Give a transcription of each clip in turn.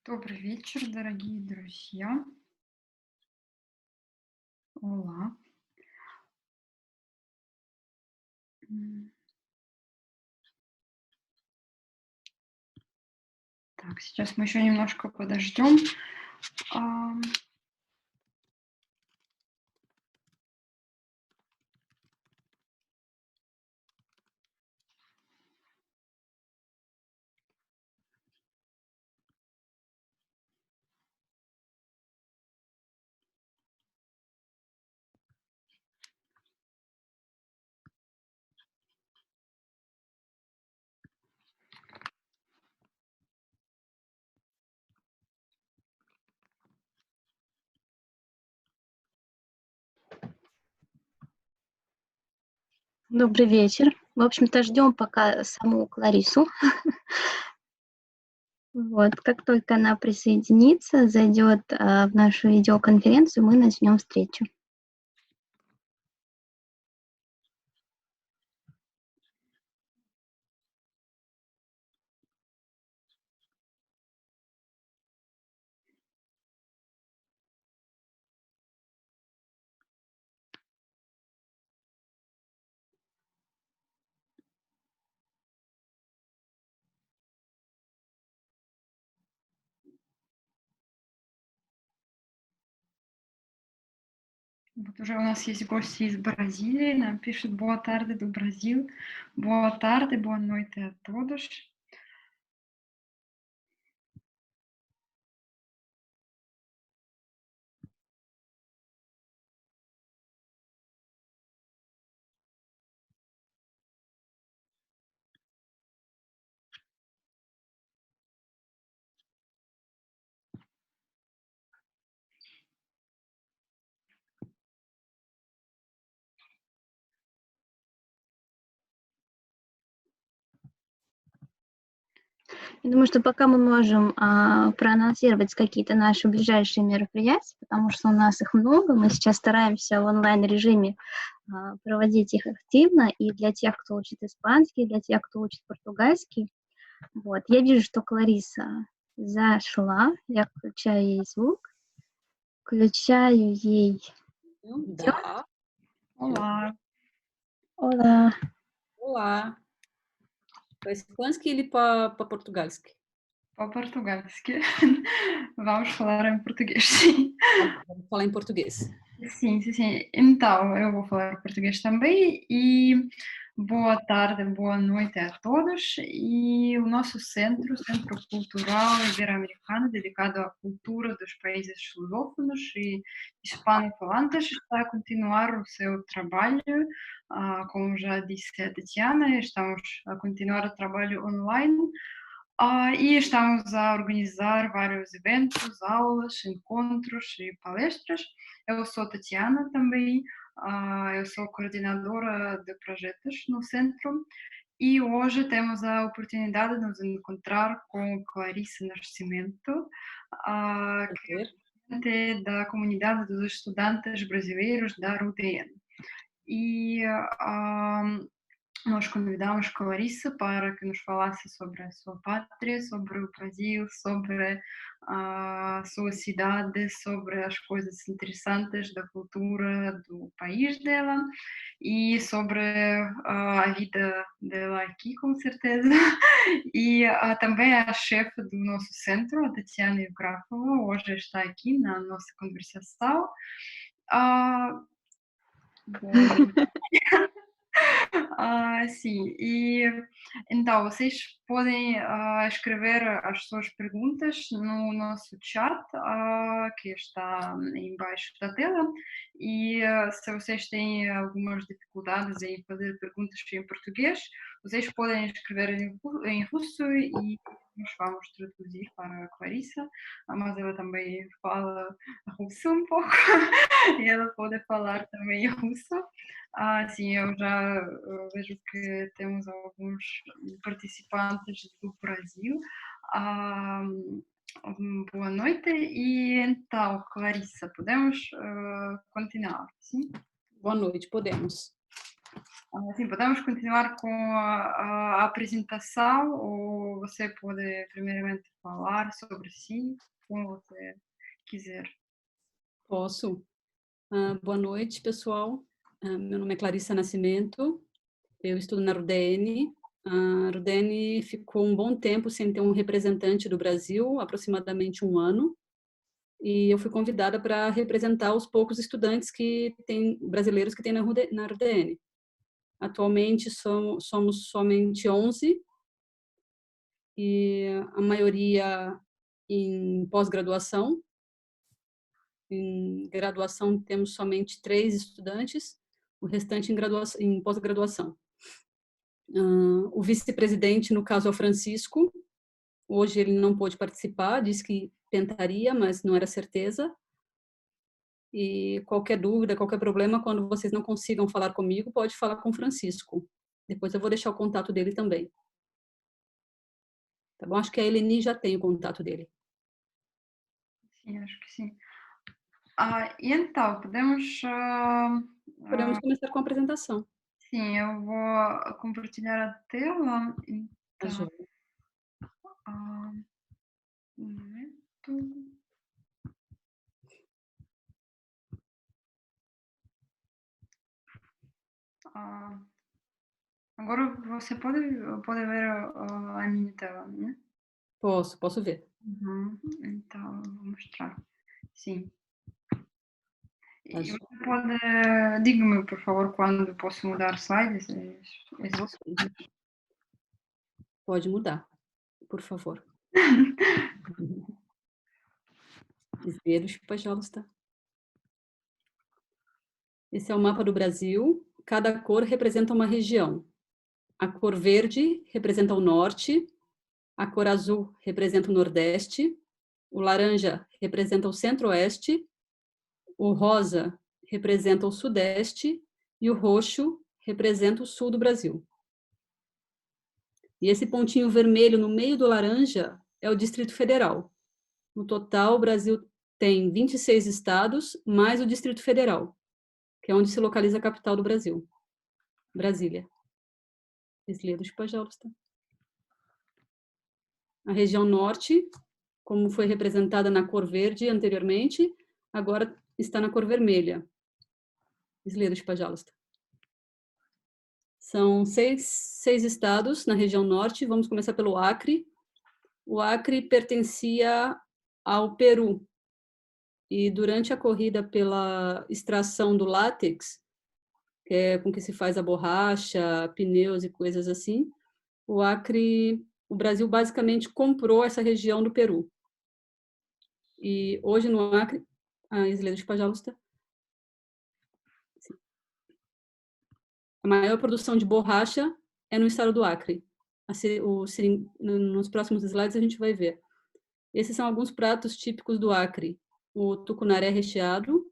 Добрый вечер, дорогие друзья. Ола. М, Так, сейчас мы еще немножко подождем. Ам, Добрый вечер. В общем-то, ждем пока саму Кларису. Вот, как только она присоединится, зайдет в нашу видеоконференцию, мы начнем встречу. Вот уже у нас есть гости из Бразилии. Нам пишет «Boa tarde do Brasil». «Boa tarde, boa noite a todos». Я думаю, что пока мы можем проанонсировать какие-то наши ближайшие мероприятия, потому что у нас их много. Мы сейчас стараемся в онлайн-режиме проводить их активно, и для тех, кто учит испанский, и для тех, кто учит португальский. Вот. Я вижу, что Клариса зашла. Я включаю ей звук, включаю ей видео. Да. Olá. Olá. Olá. По-испански или по-португальски? По-португальски. Vamos falar em português, sim. Vamos falar em português. Sim, sim, sim. Então, eu vou falar português também e boa tarde, boa noite a todos. E o nosso centro, Centro Cultural Ibero-Americano, dedicado à cultura dos países lusófonos e hispano-falantes, está a continuar o seu trabalho. Como já disse a Tatiana, estamos a continuar o trabalho online. E estamos a organizar vários eventos, aulas, encontros e palestras. Eu sou Tatiana também, eu sou coordenadora de projetos no centro e hoje temos a oportunidade de nos encontrar com Clarice Nascimento, que é da comunidade dos estudantes brasileiros da UTN. E nós convidamos Clarice para que nos falasse sobre a sua pátria, sobre o Brasil, sobre a sua cidade, sobre as coisas interessantes da cultura do país dela e sobre a vida dela aqui, com certeza. E também a chefe do nosso centro, a Tatiana Evgrafova, hoje está aqui na nossa conversação. Sim, e então vocês podem escrever as suas perguntas no nosso chat, que está embaixo da tela, e se vocês têm algumas dificuldades em fazer perguntas em português, vocês podem escrever em russo e nós vamos traduzir para a Clarissa, mas ela também fala russo um pouco, e ela pode falar também russo. Sim, eu já vejo que temos alguns participantes do Brasil. Boa noite. E então, Clarissa, podemos continuar, sim? Boa noite, podemos. Sim, podemos continuar com a apresentação ou você pode primeiramente falar sobre si, como você quiser. Posso? Boa noite, pessoal. Meu nome é Clarissa Nascimento, eu estudo na RUDN. A RUDN ficou um bom tempo sem ter um representante do Brasil, aproximadamente um ano, e eu fui convidada para representar os poucos estudantes brasileiros que tem na RUDN. Atualmente somos somente 11, e a maioria em pós-graduação. Em graduação temos somente 3 estudantes, o restante em pós-graduação. O vice-presidente, no caso, é o Francisco. Hoje ele não pôde participar, disse que tentaria, mas não era certeza. E qualquer dúvida, qualquer problema, quando vocês não consigam falar comigo, pode falar com o Francisco. Depois eu vou deixar o contato dele também. Tá bom? Acho que a Eleni já tem o contato dele. Sim, acho que sim. E então, podemos. Podemos começar com a apresentação. Sim, eu vou compartilhar a tela. Tá Então, joia. um momento. Agora você pode ver a minha tela, né? Posso ver. Então, eu vou mostrar. Sim. Tá E joia. você pode. Diga-me, por favor, quando posso mudar slides. Pode mudar, por favor. Изгледаш, пожалуйста. Esse é o mapa do Brasil. Cada cor representa uma região. A cor verde representa o norte, a cor azul representa o nordeste, o laranja representa o centro-oeste, o rosa representa o sudeste e o roxo representa o sul do Brasil. E esse pontinho vermelho no meio do laranja é o Distrito Federal. No total, o Brasil tem 26 estados, mais o Distrito Federal, que é onde se localiza a capital do Brasil, Brasília. Изгледаш, пожалуйста. A região norte, como foi representada na cor verde anteriormente, agora está na cor vermelha. Изгледаш, пожалуйста. São seis estados na região norte. Vamos começar pelo Acre. O Acre pertencia ao Peru. E durante a corrida pela extração do látex, que é com que se faz a borracha, pneus e coisas assim, o Brasil basicamente comprou essa região do Peru. E hoje no Acre, изгледаш, пожалуйста. A maior produção de borracha é no estado do Acre. Nos próximos slides a gente vai ver. Esses são alguns pratos típicos do Acre: o tucunaré recheado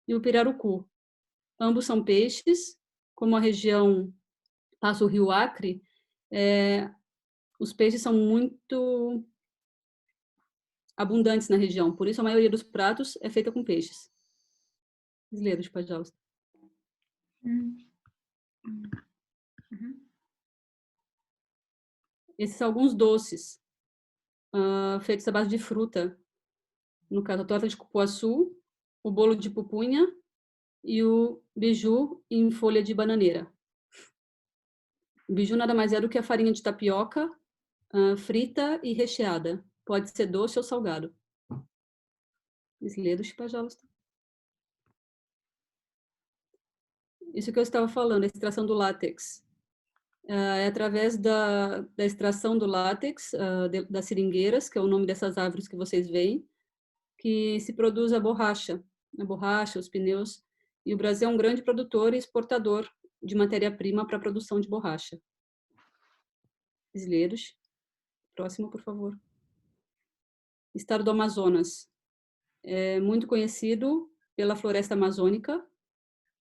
e o pirarucu. Ambos são peixes. Como a região passa o rio Acre, os peixes são muito abundantes na região, por isso a maioria dos pratos é feita com peixes. Изгледаш, пожалуйста. Esses são alguns doces feitos à base de fruta. No caso, a torta de cupuaçu, o bolo de pupunha e o biju em folha de bananeira. O biju nada mais é do que a farinha de tapioca frita e recheada. Pode ser doce ou salgado. Изгледаш, пожалуйста. Isso que eu estava falando, a extração do látex. É através da extração do látex, das seringueiras, que é o nome dessas árvores que vocês veem, que se produz a borracha, os pneus. E o Brasil é um grande produtor e exportador de matéria-prima para a produção de borracha. Изгледаш. Próximo, por favor. Estado do Amazonas. É muito conhecido pela floresta amazônica.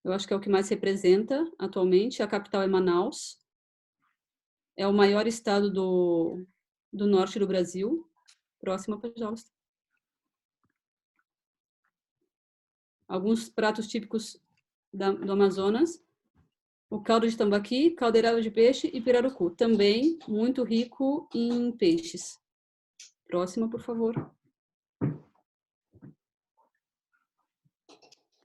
Eu acho que é o que mais representa atualmente. A capital é Manaus. É o maior estado do norte do Brasil. Próxima, pajausta. Alguns pratos típicos do Amazonas. o caldo de tambaqui, caldeirada de peixe e pirarucu, também muito rico em peixes. Próxima, por favor.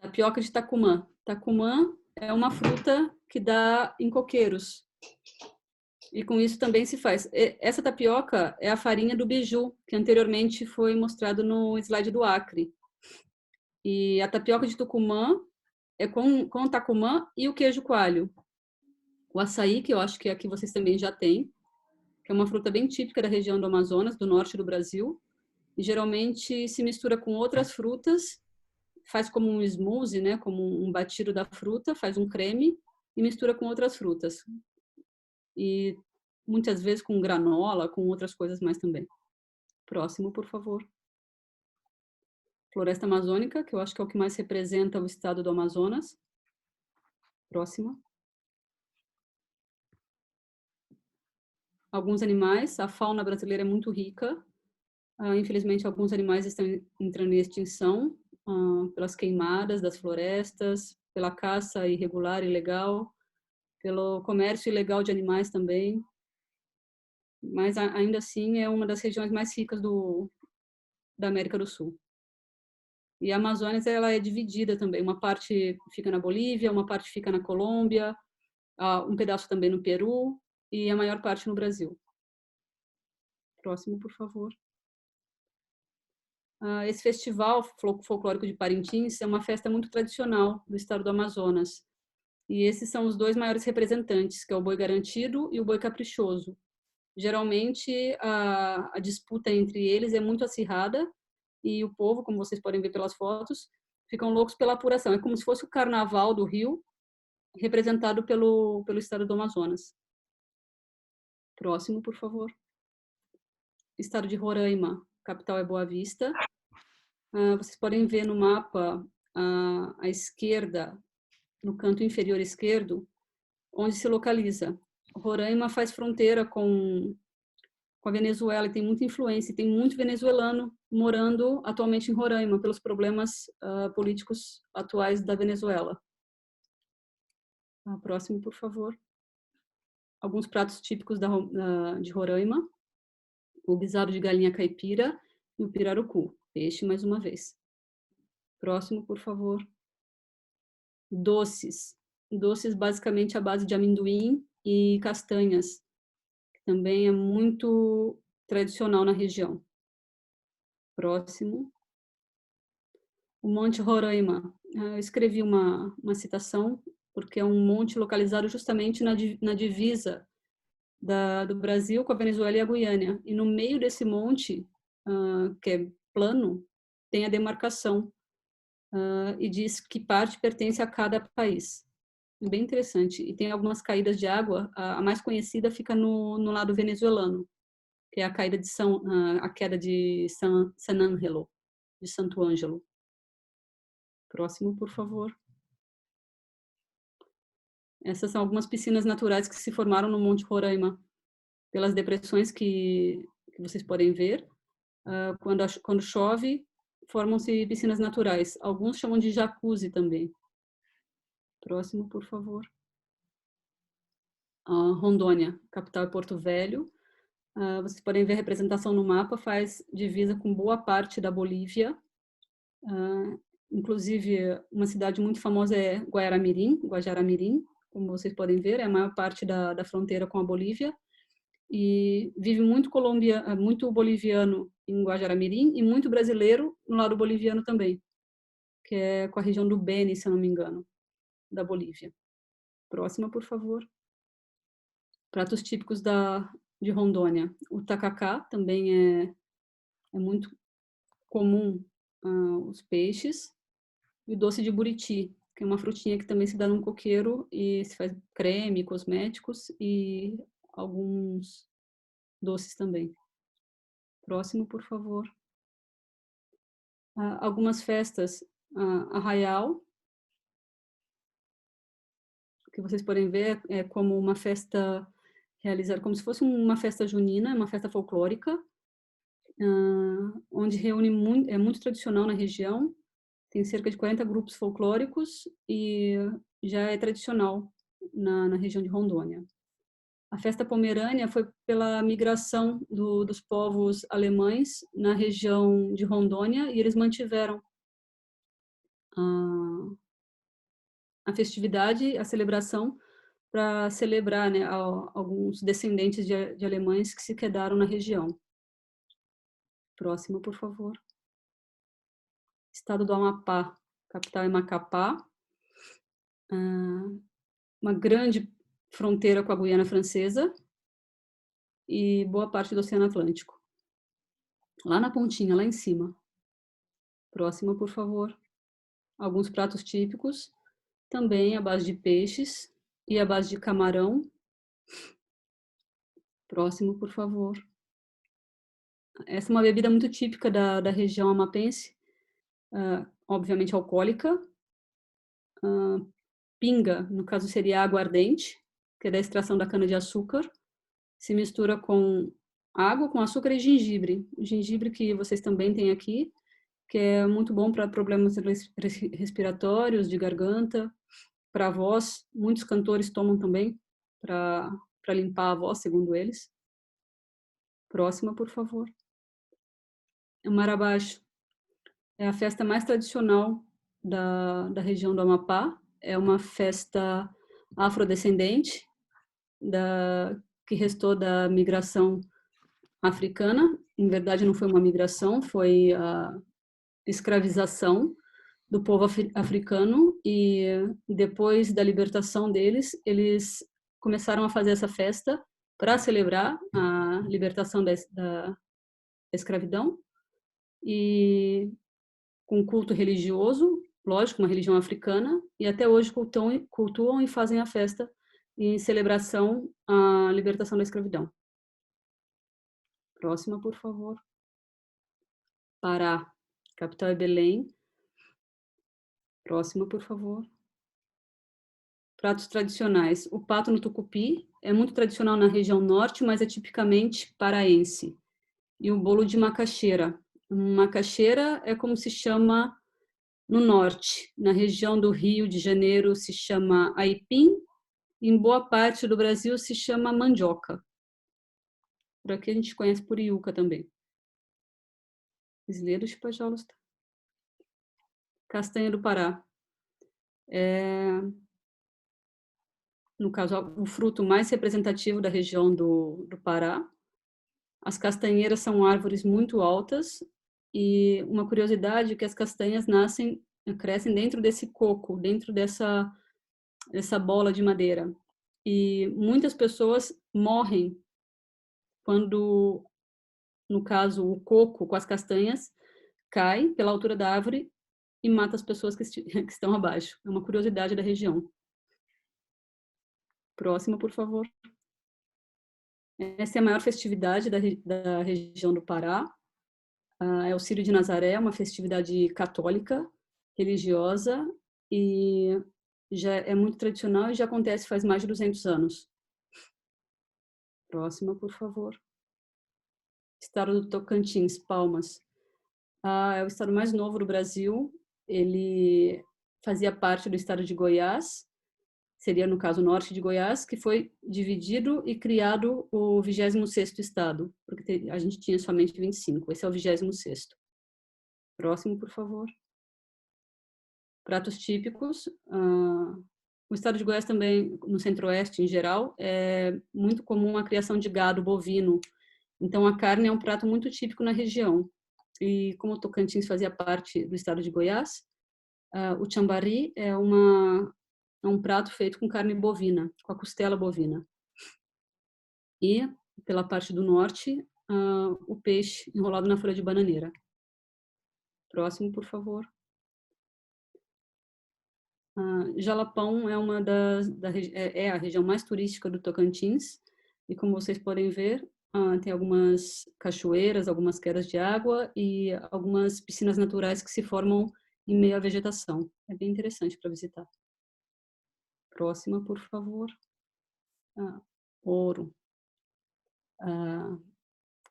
Tapioca de Tacumã. Tacumã é uma fruta que dá em coqueiros. E com isso também se faz. Essa tapioca é a farinha do beiju, que anteriormente foi mostrado no slide do Acre. E a tapioca de Tucumã é com o tacumã e o queijo coalho. O açaí, que eu acho que aqui vocês também já têm, que é uma fruta bem típica da região do Amazonas, do norte do Brasil. E geralmente se mistura com outras frutas, faz como um smoothie, né, como um batido da fruta, faz um creme e mistura com outras frutas. E muitas vezes com granola, com outras coisas mais também. Próximo, por favor. Floresta amazônica, que eu acho que é o que mais representa o estado do Amazonas. Próximo. Alguns animais, a fauna brasileira é muito rica. Infelizmente, alguns animais estão entrando em extinção pelas queimadas das florestas, pela caça irregular e ilegal, pelo comércio ilegal de animais também. Mas, ainda assim, é uma das regiões mais ricas da América do Sul. E a Amazônia, ela é dividida também. Uma parte fica na Bolívia, uma parte fica na Colômbia, um pedaço também no Peru e a maior parte no Brasil. Próximo, por favor. Esse festival folclórico de Parintins é uma festa muito tradicional do estado do Amazonas. E esses são os dois maiores representantes, que é o boi garantido e o boi caprichoso. Geralmente, a disputa entre eles é muito acirrada e o povo, como vocês podem ver pelas fotos, ficam loucos pela apuração. É como se fosse o carnaval do Rio, representado pelo estado do Amazonas. Próximo, por favor. Estado de Roraima, capital é Boa Vista. Vocês podem ver no mapa à esquerda, no canto inferior esquerdo, onde se localiza. Roraima faz fronteira com a Venezuela e tem muita influência, e tem muito venezuelano morando atualmente em Roraima pelos problemas políticos atuais da Venezuela. Próximo, por favor. Alguns pratos típicos de Roraima: o guisado de galinha caipira e o pirarucu, peixe mais uma vez. Próximo, por favor. Doces. Doces basicamente à base de amendoim e castanhas, que também é muito tradicional na região. Próximo. O Monte Roraima. Eu escrevi uma citação, porque é um monte localizado justamente na divisa do Brasil com a Venezuela e a Guiana. E no meio desse monte, que é plano, tem a demarcação e diz que parte pertence a cada país. É bem interessante. E tem algumas caídas de água. A mais conhecida fica no lado venezuelano, que é a queda de San Angelo, de Santo Ângelo. Próximo, por favor. Essas são algumas piscinas naturais que se formaram no Monte Roraima, pelas depressões que vocês podem ver. Quando chove, formam-se piscinas naturais. Alguns chamam de jacuzzi também. Próximo, por favor. Rondônia, capital é Porto Velho. Vocês podem ver a representação no mapa, faz divisa com boa parte da Bolívia. Inclusive, uma cidade muito famosa é Guajará-Mirim, como vocês podem ver, é a maior parte da fronteira com a Bolívia. E vive muito boliviano em Guajará-Mirim e muito brasileiro no lado boliviano também, que é com a região do Beni, se eu não me engano, da Bolívia. Próxima, por favor. Pratos típicos de Rondônia. O tacacá também é muito comum, os peixes. E o doce de buriti, que é uma frutinha que também se dá num coqueiro e se faz creme, cosméticos e alguns doces também. Próximo, por favor. Algumas festas, Arraial, que vocês podem ver, é como uma festa realizada, como se fosse uma festa junina, uma festa folclórica, onde reúne é muito tradicional na região, tem cerca de 40 grupos folclóricos e já é tradicional na região de Rondônia. A festa pomerânia foi pela migração dos povos alemães na região de Rondônia e eles mantiveram a festividade, a celebração, para celebrar, né, alguns descendentes de alemães que se quedaram na região. Próximo, por favor. Estado do Amapá, capital é Macapá. Uma grande fronteira com a Guiana Francesa e boa parte do Oceano Atlântico. Lá na pontinha, lá em cima. Próximo, por favor. Alguns pratos típicos, também à base de peixes e à base de camarão. Próximo, por favor. Essa é uma bebida muito típica da região amapense, obviamente alcoólica. Pinga, no caso seria aguardente, que é da extração da cana-de-açúcar. Se mistura com água, com açúcar e gengibre. O gengibre que vocês também têm aqui, que é muito bom para problemas respiratórios, de garganta, para a voz. Muitos cantores tomam também para limpar a voz, segundo eles. Próxima, por favor. O Marabaixo é a festa mais tradicional da região do Amapá. É uma festa afrodescendente que restou da migração africana. Em verdade, não foi uma migração, foi a escravização do povo africano, e depois da libertação deles, eles começaram a fazer essa festa para celebrar a libertação da escravidão, e com culto religioso, lógico, uma religião africana, e até hoje cultuam e fazem a festa em celebração à libertação da escravidão. Próxima, por favor. Pará, capital é Belém. Próxima, por favor. Pratos tradicionais. O pato no tucupi é muito tradicional na região norte, mas é tipicamente paraense. E o bolo de macaxeira. Macaxeira é como se chama no norte. Na região do Rio de Janeiro se chama aipim. Em boa parte do Brasil se chama mandioca. Por aqui a gente conhece por iuca também. Изледующий, пожалуйста. Castanha do Pará. No caso, o fruto mais representativo da região do Pará. As castanheiras são árvores muito altas, e uma curiosidade é que as castanhas crescem dentro desse coco, dentro dessa bola de madeira. E muitas pessoas morrem quando, no caso, o coco com as castanhas cai pela altura da árvore e mata as pessoas que estão abaixo. É uma curiosidade da região. Próxima, por favor. Essa é a maior festividade da região do Pará. É o Círio de Nazaré, uma festividade católica, religiosa, e já é muito tradicional e já acontece faz mais de 200 anos. Próxima, por favor. Estado do Tocantins, Palmas. É o estado mais novo do Brasil. Ele fazia parte do estado de Goiás, seria, no caso, o norte de Goiás, que foi dividido e criado o 26º estado, porque a gente tinha somente 25. Esse é o 26º. Próximo, por favor. Pratos típicos. O estado de Goiás também, no centro-oeste em geral, é muito comum a criação de gado bovino. Então, a carne é um prato muito típico na região. E como o Tocantins fazia parte do estado de Goiás, o chambari é um prato feito com carne bovina, com a costela bovina. E, pela parte do norte, o peixe enrolado na folha de bananeira. Próximo, por favor. Jalapão é a região mais turística do Tocantins, e como vocês podem ver, tem algumas cachoeiras, algumas quedas de água e algumas piscinas naturais que se formam em meio à vegetação. É bem interessante para visitar. Próxima, por favor. Ouro.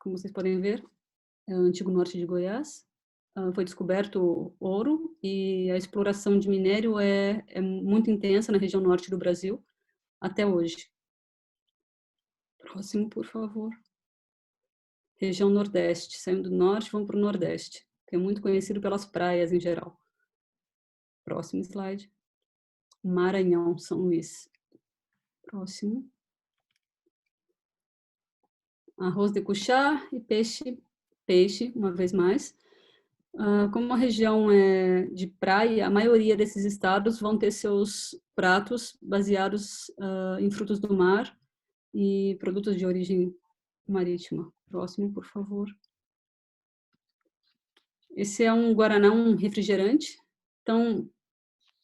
Como vocês podem ver, é o antigo norte de Goiás. Foi descoberto ouro, e a exploração de minério é muito intensa na região norte do Brasil. até hoje. Próximo, por favor. Região Nordeste. Saindo do Norte, vamos para o Nordeste, que é muito conhecido pelas praias em geral. Próximo slide. Maranhão, São Luís. Próximo. Arroz de cuchá e peixe, uma vez mais. Como uma região de praia, a maioria desses estados vão ter seus pratos baseados em frutos do mar e produtos de origem marítima. Próximo, por favor. Esse é um guaraná, um refrigerante, tão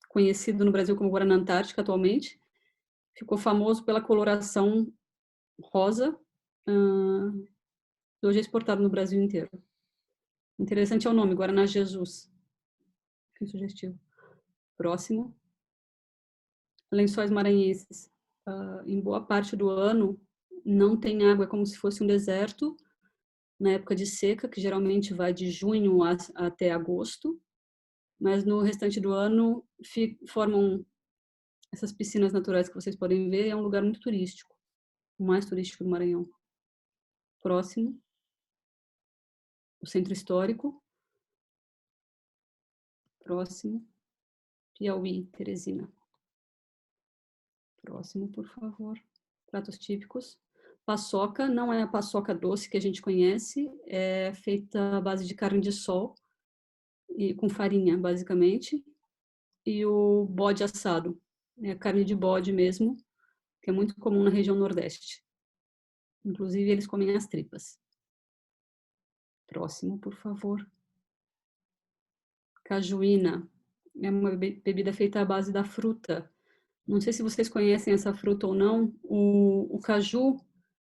conhecido no Brasil como Guaraná Antártica atualmente. Ficou famoso pela coloração rosa, hoje é exportado no Brasil inteiro. Interessante é o nome, Guaraná Jesus. Bem sugestivo. Próximo. Lençóis maranhenses. Em boa parte do ano não tem água, é como se fosse um deserto. Na época de seca, que geralmente vai de junho até agosto. Mas no restante do ano formam essas piscinas naturais que vocês podem ver. É um lugar muito turístico. O mais turístico do Maranhão. Próximo. O Centro Histórico. Próximo. Piauí, Teresina. Próximo, por favor. Pratos típicos. Paçoca não é a paçoca doce que a gente conhece, é feita à base de carne de sol e com farinha, basicamente. E o bode assado, é carne de bode mesmo, que é muito comum na região Nordeste. Inclusive, eles comem as tripas. Próximo, por favor. Cajuína é uma bebida feita à base da fruta. Não sei se vocês conhecem essa fruta ou não. O caju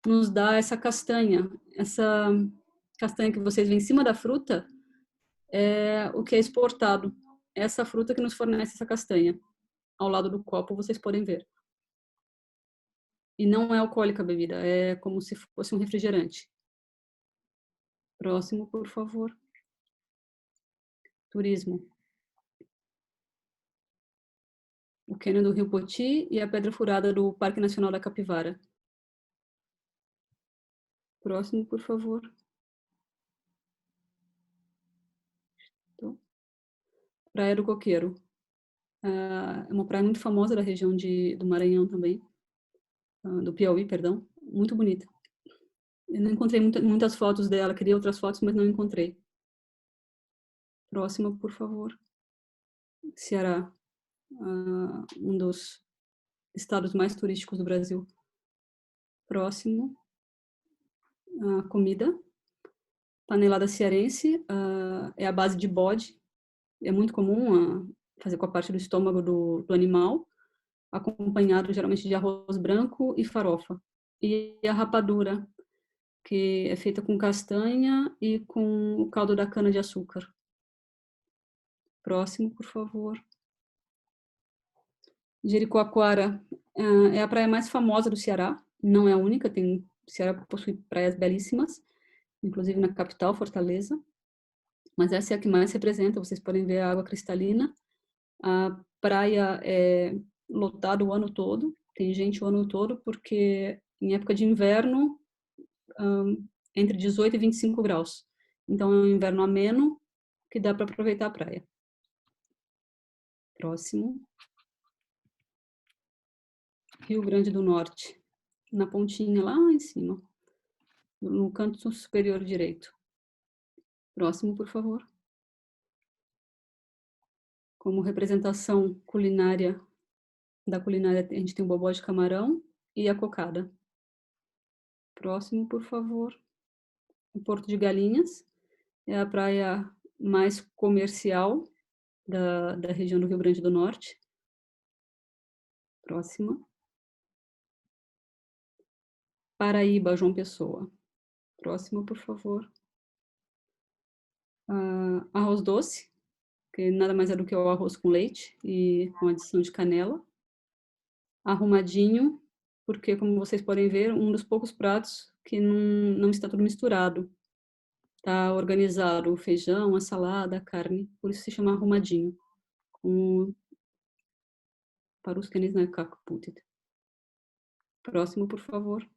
nos dá essa castanha que vocês veem em cima da fruta é o que é exportado. Essa fruta que nos fornece essa castanha. Ao lado do copo vocês podem ver. E não é alcoólica a bebida, é como se fosse um refrigerante. Próximo, por favor. Turismo. O cânion do Rio Poti e a Pedra Furada do Parque Nacional da Capivara. Próximo, por favor. Praia do Coqueiro. É uma praia muito famosa da região do Maranhão também. Do Piauí, perdão. Muito bonita. Eu não encontrei muitas fotos dela, queria outras fotos, mas não encontrei. Próxima, por favor. Ceará. Um dos estados mais turísticos do Brasil. Próximo. Comida. Panelada cearense. É a base de bode. É muito comum fazer com a parte do estômago do animal, acompanhado geralmente de arroz branco e farofa. E a rapadura, que é feita com castanha e com o caldo da cana-de-açúcar. Próximo, por favor. Jericoacoara é a praia mais famosa do Ceará, não é a única, o Ceará possui praias belíssimas, inclusive na capital, Fortaleza, mas essa é a que mais representa, vocês podem ver a água cristalina. A praia é lotada o ano todo, tem gente o ano todo, porque em época de inverno, entre 18 e 25 graus. Então, é um inverno ameno que dá para aproveitar a praia. Próximo. Rio Grande do Norte. Na pontinha, lá em cima. No canto superior direito. Próximo, por favor. Como representação culinária, da culinária, a gente tem o bobó de camarão e a cocada. Próximo, por favor. O Porto de Galinhas. É a praia mais comercial da região do Rio Grande do Norte. Próxima. Paraíba, João Pessoa. Próximo, por favor. Arroz doce, que nada mais é do que o arroz com leite e com adição de canela. Arrumadinho, porque, como vocês podem ver, um dos poucos pratos que não está tudo misturado. Está organizado o feijão, a salada, a carne, por isso se chama arrumadinho. Paruskenes na kakputit. Próximo, por favor.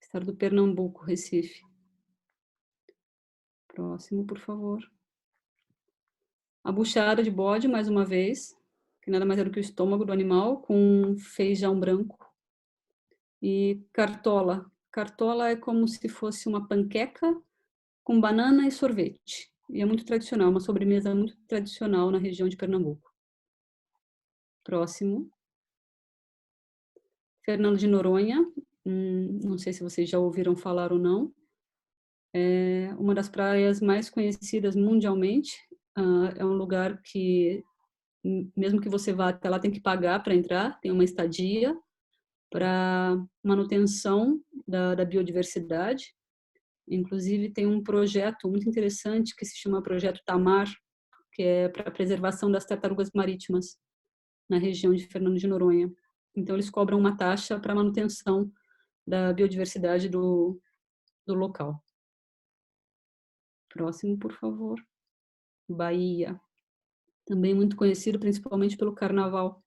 Estado do Pernambuco, Recife. Próximo, por favor. A buchada de bode, mais uma vez, que nada mais é do que o estômago do animal, com feijão branco. E cartola. Cartola é como se fosse uma panqueca com banana e sorvete. E é muito tradicional, uma sobremesa muito tradicional na região de Pernambuco. Próximo. Fernando de Noronha. Não sei se vocês já ouviram falar ou não. É uma das praias mais conhecidas mundialmente. É um lugar que, mesmo que você vá até lá, tem que pagar para entrar. Tem uma estadia para manutenção da biodiversidade. Inclusive, tem um projeto muito interessante que se chama Projeto Tamar, que é para a preservação das tartarugas marítimas na região de Fernando de Noronha. Então, eles cobram uma taxa para manutenção da biodiversidade do local. Próximo, por favor. Bahia. Também muito conhecido, principalmente pelo carnaval.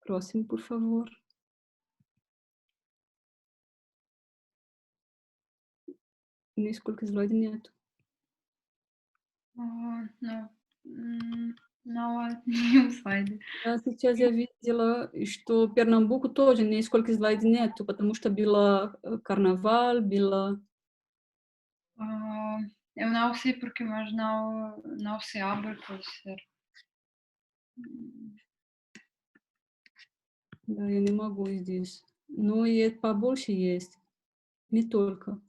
Próximo, por favor. Несколько слайдов нету. Não, nenhum slide. Сейчас я видела, что Pernambuco тоже несколько слайдов нету, потому что было carnaval, было... Eu não sei porque, mas não se abre, pode ser. Да, я не могу здесь. Но и побольше есть. Не только.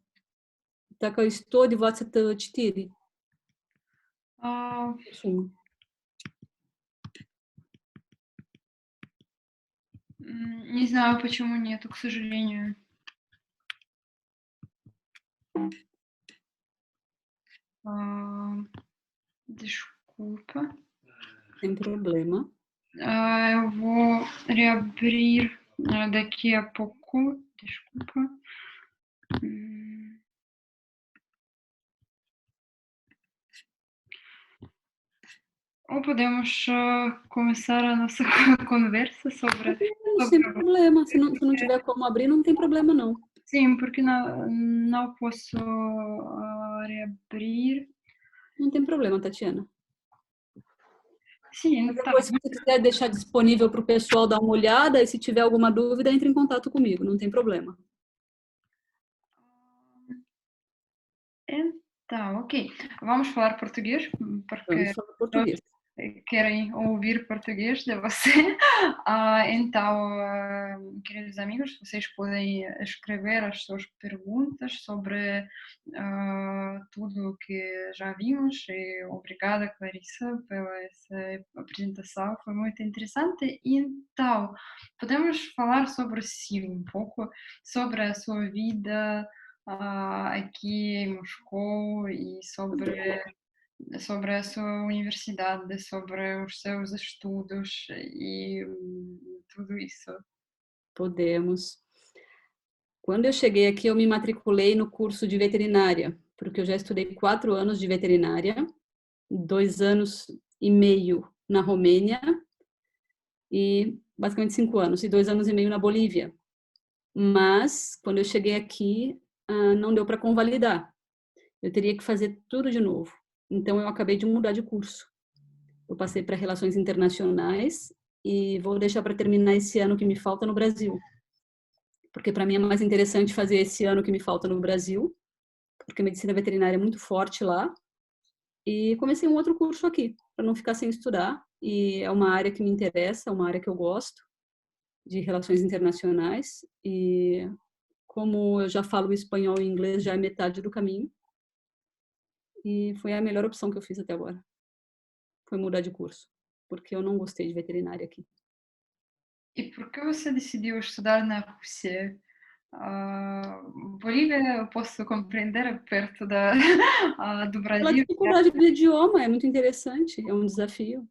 Так, 124. Почему? Не знаю, почему нету, к сожалению. Desculpa. Sem problema. Eu vou reabrir daqui a pouco. Desculpa. Ou podemos começar a nossa conversa sobre... Sem problema. Se não tiver como abrir, não tem problema, não. Sim, porque não posso reabrir. Não tem problema, Tatiana. Sim, mas depois, se você quiser deixar disponível para o pessoal dar uma olhada, e se tiver alguma dúvida, entre em contato comigo, não tem problema. Então, ok. Vamos falar português, porque Vamos falar português. Querem ouvir português de você. Então, queridos amigos, vocês podem escrever as suas perguntas sobre tudo o que já vimos. E obrigada, Clarissa, pela essa apresentação, foi muito interessante. Então, podemos falar sobre si um pouco, sobre a sua vida aqui em Moscou e sobre a sua universidade, sobre os seus estudos e tudo isso. Podemos. Quando eu cheguei aqui, eu me matriculei no curso de veterinária, porque eu já estudei 4 anos de veterinária, 2 anos e meio na Romênia e basicamente 5 anos, e 2 anos e meio na Bolívia. Mas, quando eu cheguei aqui, não deu para convalidar. Eu teria que fazer tudo de novo. Então, eu acabei de mudar de curso. Eu passei para Relações Internacionais e vou deixar para terminar esse ano que me falta no Brasil. Porque para mim é mais interessante fazer esse ano que me falta no Brasil, porque a medicina veterinária é muito forte lá. E comecei um outro curso aqui, para não ficar sem estudar. E é uma área que me interessa, é uma área que eu gosto, de Relações Internacionais. E como eu já falo espanhol e inglês, já é metade do caminho. E foi a melhor opção que eu fiz até agora. Foi mudar de curso, porque eu não gostei de veterinária aqui. E por que você decidiu estudar na Rússia? Bolívia eu posso compreender, é perto do Pela Brasil. dificuldade do idioma, é muito interessante, é um desafio.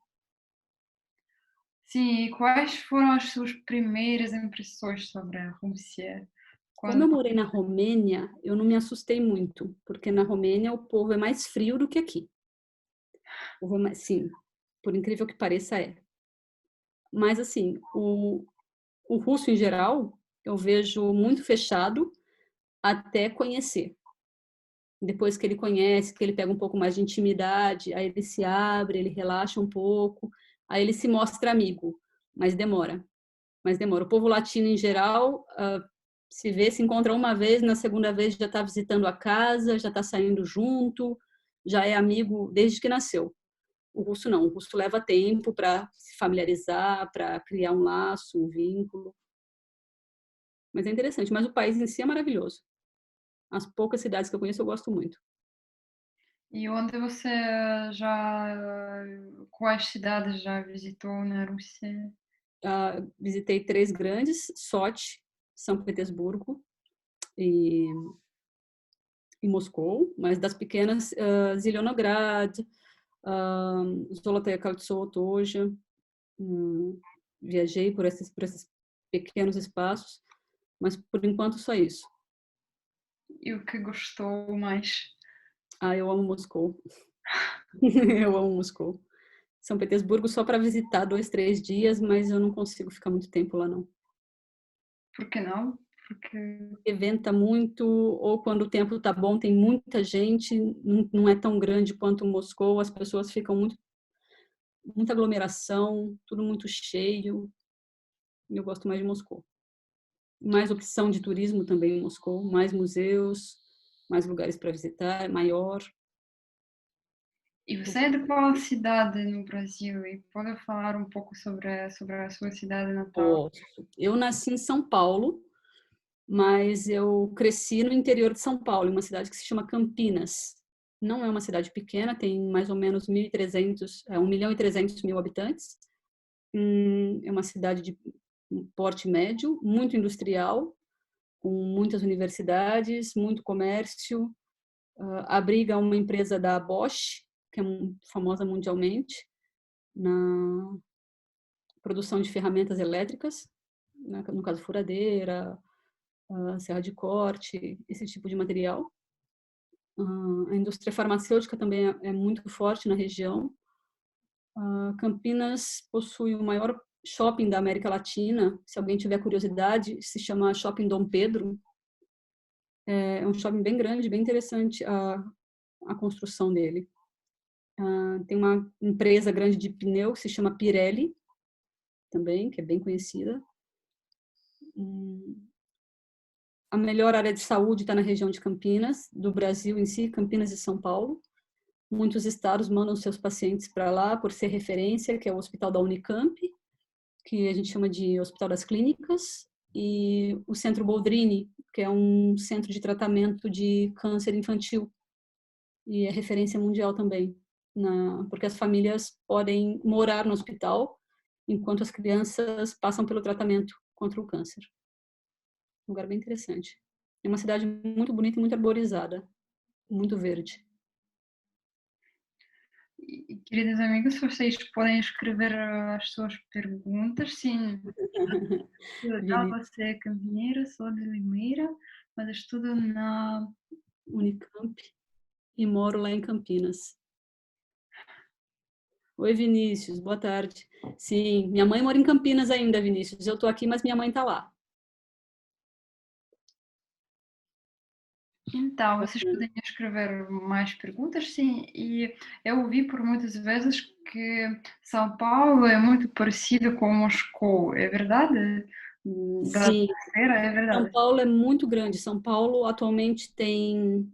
Sim, e quais foram as suas primeiras impressões sobre a Rússia? Como eu morei na Romênia, eu não me assustei muito, porque na Romênia o povo é mais frio do que aqui. O povo é mais, sim, por incrível que pareça é. Mas, assim, o russo, em geral, eu vejo muito fechado até conhecer. Depois que ele conhece, que ele pega um pouco mais de intimidade, aí ele se abre, ele relaxa um pouco, aí ele se mostra amigo, mas demora. Mas demora. O povo latino, em geral, se vê, se encontra uma vez, na segunda vez já está visitando a casa, já está saindo junto, já é amigo desde que nasceu. O russo não. O russo leva tempo para se familiarizar, para criar um laço, um vínculo. Mas é interessante. Mas o país em si é maravilhoso. As poucas cidades que eu conheço, eu gosto muito. E onde você já, quais cidades já visitou na Rússia? Visitei 3 grandes, Sochi, São Petersburgo e Moscou, mas das pequenas, Zelenograd, Zolotaya Kaltso, Toja. Viajei por esses pequenos espaços, mas por enquanto só isso. E o que gostou mais? Eu amo Moscou. Eu amo Moscou. São Petersburgo só para visitar 2, 3 dias, mas eu não consigo ficar muito tempo lá, não. Por que não? Porque Venta muito, ou quando o tempo tá bom, tem muita gente, não é tão grande quanto Moscou, as pessoas ficam muita aglomeração, tudo muito cheio. Eu gosto mais de Moscou. Mais opção de turismo também em Moscou, mais museus, mais lugares para visitar, maior. e você é de qual cidade no Brasil? E pode falar um pouco sobre a sua cidade natal? Posso. Eu nasci em São Paulo, mas eu cresci no interior de São Paulo, em uma cidade que se chama Campinas. Não é uma cidade pequena, tem mais ou menos 1.300.000 habitantes. É uma cidade de porte médio, muito industrial, com muitas universidades, muito comércio. Abriga uma empresa da Bosch, que é famosa mundialmente, na produção de ferramentas elétricas, né, no caso furadeira, serra de corte, esse tipo de material. A indústria farmacêutica também é muito forte na região. Campinas possui o maior shopping da América Latina. Se alguém tiver curiosidade, se chama Shopping Dom Pedro. É um shopping bem grande, bem interessante a construção dele. Tem uma empresa grande de pneu que se chama Pirelli, também, que é bem conhecida. A melhor área de saúde está na região de Campinas, do Brasil em si, Campinas e São Paulo. Muitos estados mandam seus pacientes para lá por ser referência, que é o Hospital da Unicamp, que a gente chama de Hospital das Clínicas, e o Centro Boldrini, que é um centro de tratamento de câncer infantil, e é referência mundial também, porque as famílias podem morar no hospital enquanto as crianças passam pelo tratamento contra o câncer. Um lugar bem interessante. É uma cidade muito bonita e muito arborizada, muito verde. E, queridos amigos, vocês podem escrever as suas perguntas, sim. Que legal, Vini, você é campineira, sou de Limeira, mas estudo na... Unicamp, e moro lá em Campinas. Oi, Vinícius, boa tarde. Sim, minha mãe mora em Campinas ainda, Vinícius. Eu estou aqui, mas minha mãe está lá. Então, vocês podem escrever mais perguntas, sim, e eu ouvi por muitas vezes que São Paulo é muito parecido com Moscou, é verdade? Da Sim, terceira, é São verdade. Paulo é muito grande. São Paulo atualmente tem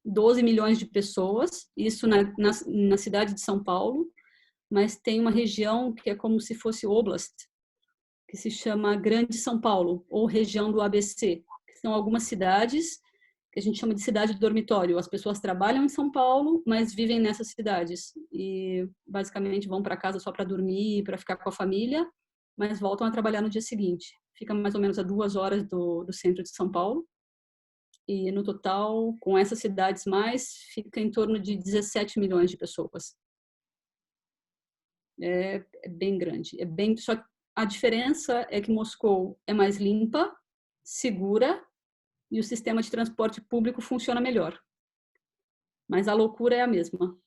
12 milhões de pessoas, isso na cidade de São Paulo, mas tem uma região que é como se fosse Oblast, que se chama Grande São Paulo, ou região do ABC, que são algumas cidades que a gente chama de cidade dormitório. As pessoas trabalham em São Paulo, mas vivem nessas cidades e basicamente vão para casa só para dormir, para ficar com a família, mas voltam a trabalhar no dia seguinte. Fica mais ou menos a 2 horas do centro de São Paulo. E no total, com essas cidades mais, fica em torno de 17 milhões de pessoas. É bem grande. Só que a diferença é que Moscou é mais limpa, segura e o sistema de transporte público funciona melhor. Mas a loucura é a mesma.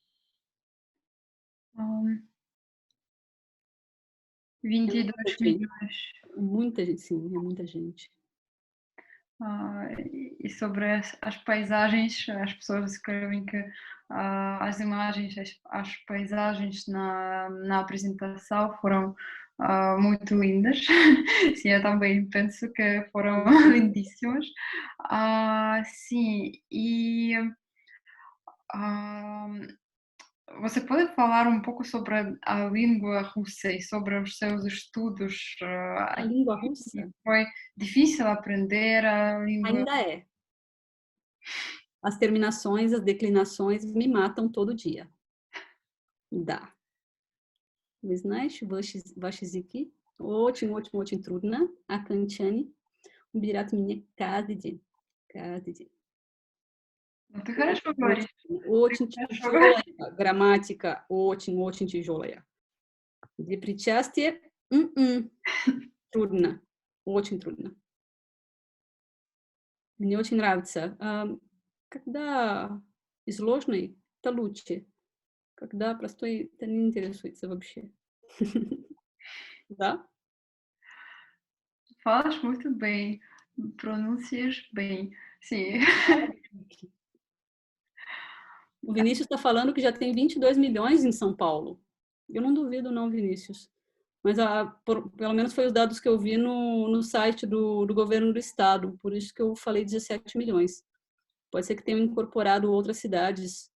22 milhões. Muita gente, sim, é muita gente. E sobre as paisagens, as pessoas escrevem que as imagens, as paisagens na apresentação foram muito lindas. Sim, eu também penso que foram lindíssimas. Sim, e ah, você pode falar um pouco sobre a língua russa e sobre os seus estudos? A língua russa Foi difícil aprender a língua? ainda é. As terminações, as declinações me matam todo dia. Да. Вы знаешь, ваши языки очень трудно, окончание убирать меня каждый день. Каждый день. Ну, ты хорошо говоришь. Очень Хорошо тяжелая грамматика, очень тяжелая. Для причастия трудно, очень трудно. Мне очень нравится. Когда сложный, это лучше. Когда простой, это не интересуется вообще. Да? Falas muito bem, pronuncias bem. Sim. O Vinícius está falando que já tem 22 milhões em São Paulo. Eu não duvido não, Vinícius. Mas pelo menos foi os dados que eu vi no site do governo do estado, por isso que eu falei 17 milhões. Pode ser que tenham incorporado outras cidades,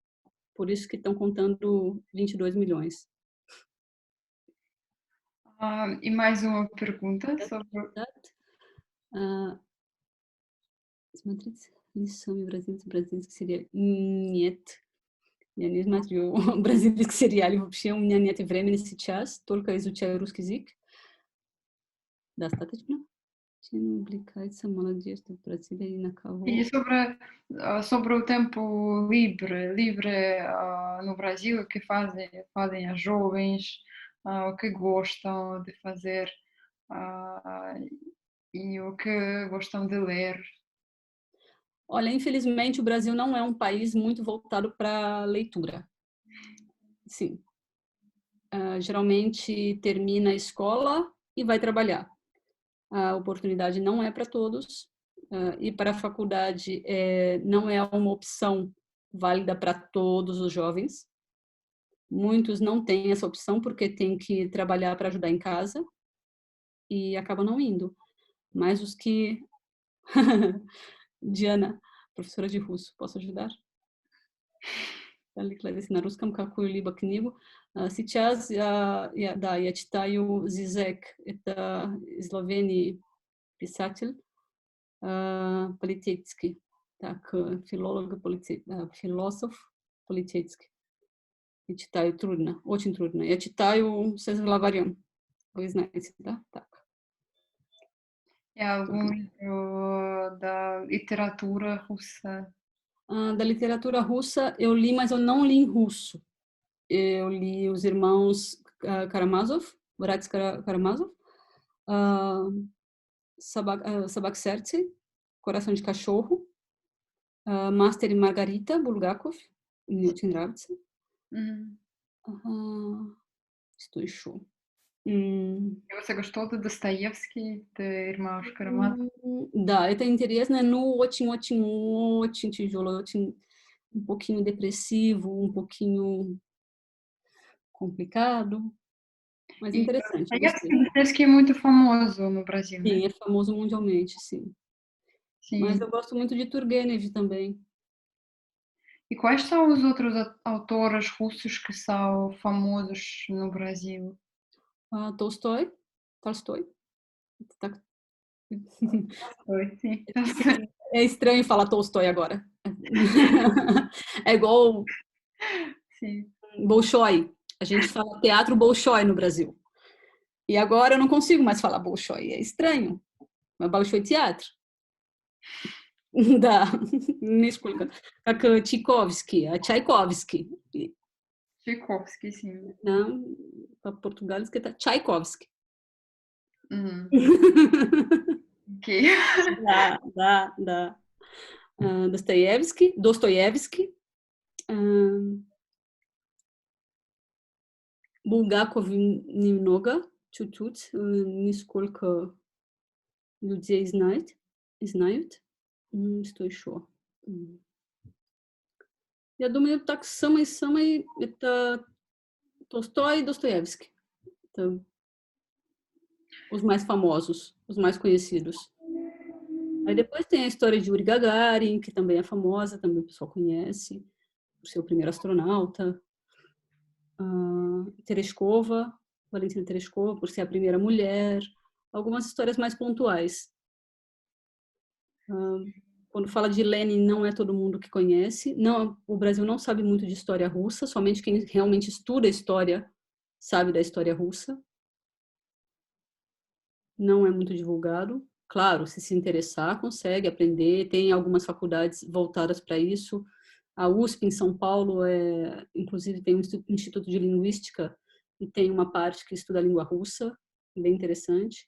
por isso que estão contando 22 milhões. E mais uma pergunta sobre... Смотрите, lição бразильский сериал. Нет. Я не смотрю бразильский сериал. Вообще у меня нет времени сейчас, только изучаю русский язык. Достаточно? Чем увлекается молодежь в Бразилии и на кого? E sobre o tempo livre no Brasil, o que fazem as jovens, o que gostam de fazer e o que gostam de ler. Olha, infelizmente o Brasil não é um país muito voltado para leitura. Sim. Geralmente termina a escola e vai trabalhar. A oportunidade não é para todos. E para a faculdade não é uma opção válida para todos os jovens. Muitos não têm essa opção porque tem que trabalhar para ajudar em casa e acabam não indo. Mas os que... Diana, professora de russo, posso ajudar? Клавесина на русском, какую либо книгу. Сейчас я читаю Зизек, это из Словении писатель политический, так, философ политический. Я читаю трудно, очень трудно. Я читаю с словарем, вы знаете, да? Так. É algum livro da literatura russa? Da literatura russa, eu li, mas eu não li em russo. Eu li os irmãos Karamazov, Bratz Karamazov, Sabak Sertse, Coração de Cachorro, Master e Margarita, Bulgakov, мне очень нравится. Что еще? E você gostou do Dostoiévski, de Irmãos Karamazov? Да, это интересно, но очень тяжело, очень um pouquinho depressivo, um pouquinho complicado, mas interessante. Dostoiévski é muito famoso no Brasil, né? Sim, é famoso mundialmente, sim. Mas eu gosto muito de Turgenev também. E quais são os outros autores russos que são famosos no Brasil? Tolstói. Tolstói, sim. É estranho falar Tolstói agora. É igual Bolshoi. A gente fala teatro Bolshoi no Brasil. E agora eu não consigo mais falar Bolshoi. É estranho. Mas Bolshoi teatro. Да, нисколько. Как Tchaikovsky, Tchaikovsky. Tchaikovsky, sim. Não, по-португальски это Tchaikovsky. Ok. Да. Dostoiévski. Bulgakov немного. чуть-чуть, нисколько людей знают. Что еще? Я думаю, так самый это Толстой e Dostoiévski. Então, os mais famosos, os mais conhecidos. Aí depois tem a história de Yuri Gagarin, que também é famosa, também o pessoal conhece, por ser o primeiro astronauta. Tereshkova, Valentina Tereshkova, por ser a primeira mulher. Algumas histórias mais pontuais. Quando fala de Lenin, não é todo mundo que conhece. Não, o Brasil não sabe muito de história russa, somente quem realmente estuda história sabe da história russa. Não é muito divulgado. Claro, se interessar, consegue aprender. Tem algumas faculdades voltadas para isso. A USP, em São Paulo, inclusive tem um instituto de linguística e tem uma parte que estuda a língua russa, bem interessante.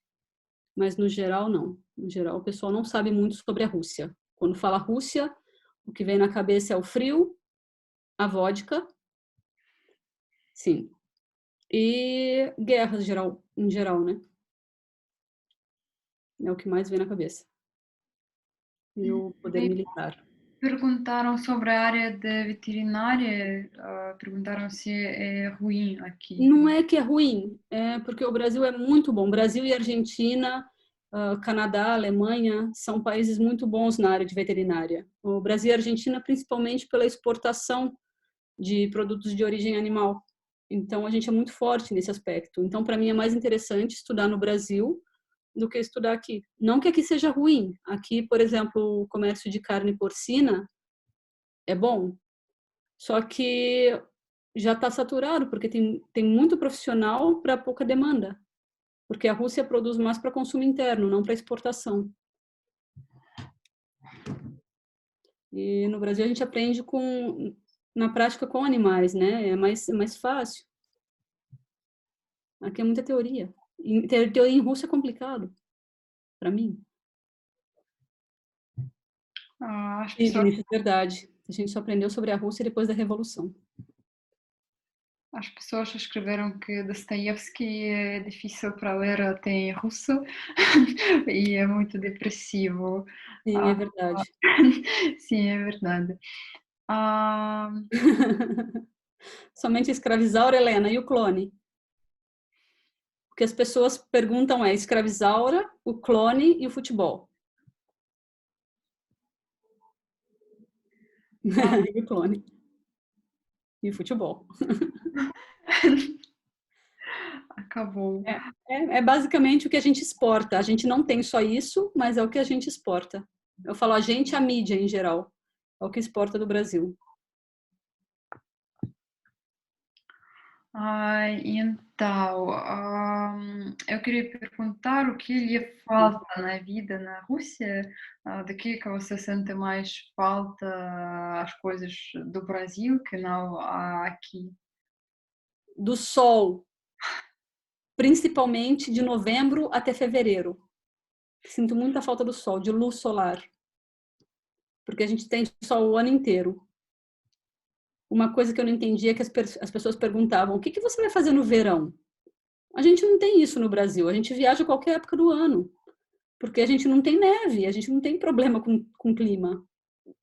Mas, no geral, não. No geral, o pessoal não sabe muito sobre a Rússia. Quando fala Rússia, o que vem na cabeça é o frio, a vodka, sim, e guerras em geral, né? É o que mais vem na cabeça. E o poder militar. Perguntaram sobre a área de veterinária, perguntaram se é ruim aqui. Não é que é ruim, é porque o Brasil é muito bom. Brasil e Argentina, Canadá, Alemanha, são países muito bons na área de veterinária. O Brasil e a Argentina, principalmente pela exportação de produtos de origem animal. Então, a gente é muito forte nesse aspecto. Então, para mim, é mais interessante estudar no Brasil do que estudar aqui. Não que aqui seja ruim. Aqui, por exemplo, o comércio de carne porcina é bom, só que já está saturado, porque tem muito profissional para pouca demanda. Porque a Rússia produz mais para consumo interno, não para exportação. E no Brasil a gente aprende na prática com animais, né? É mais fácil. Aqui é muita teoria. Ter teoria em russo é complicado, para mim. Sim, isso é verdade. A gente só aprendeu sobre a Rússia depois da Revolução. As pessoas escreveram que Dostoiévski é difícil para ler até em russo e é muito depressivo. Sim, é verdade. Sim, é verdade. Somente Escravizaura, Helena, e o clone? O que as pessoas perguntam é Escravizaura, o clone e o futebol. E o clone. E o futebol. Acabou. É basicamente o que a gente exporta. A gente não tem só isso, mas é o que a gente exporta. Eu falo a gente, a mídia em geral. É o que exporta do Brasil. Então, eu queria perguntar o que lhe falta na vida na Rússia, de que você sente mais falta as coisas do Brasil que não há aqui? Do sol, principalmente de novembro até fevereiro. Sinto muita falta do sol, de luz solar, porque a gente tem sol o ano inteiro. Uma coisa que eu não entedia é que as pessoas perguntavam: o que você vai fazer no verão? A gente não tem isso no Brasil, a gente viaja a qualquer época do ano, porque a gente não tem neve, a gente não tem problema com clima.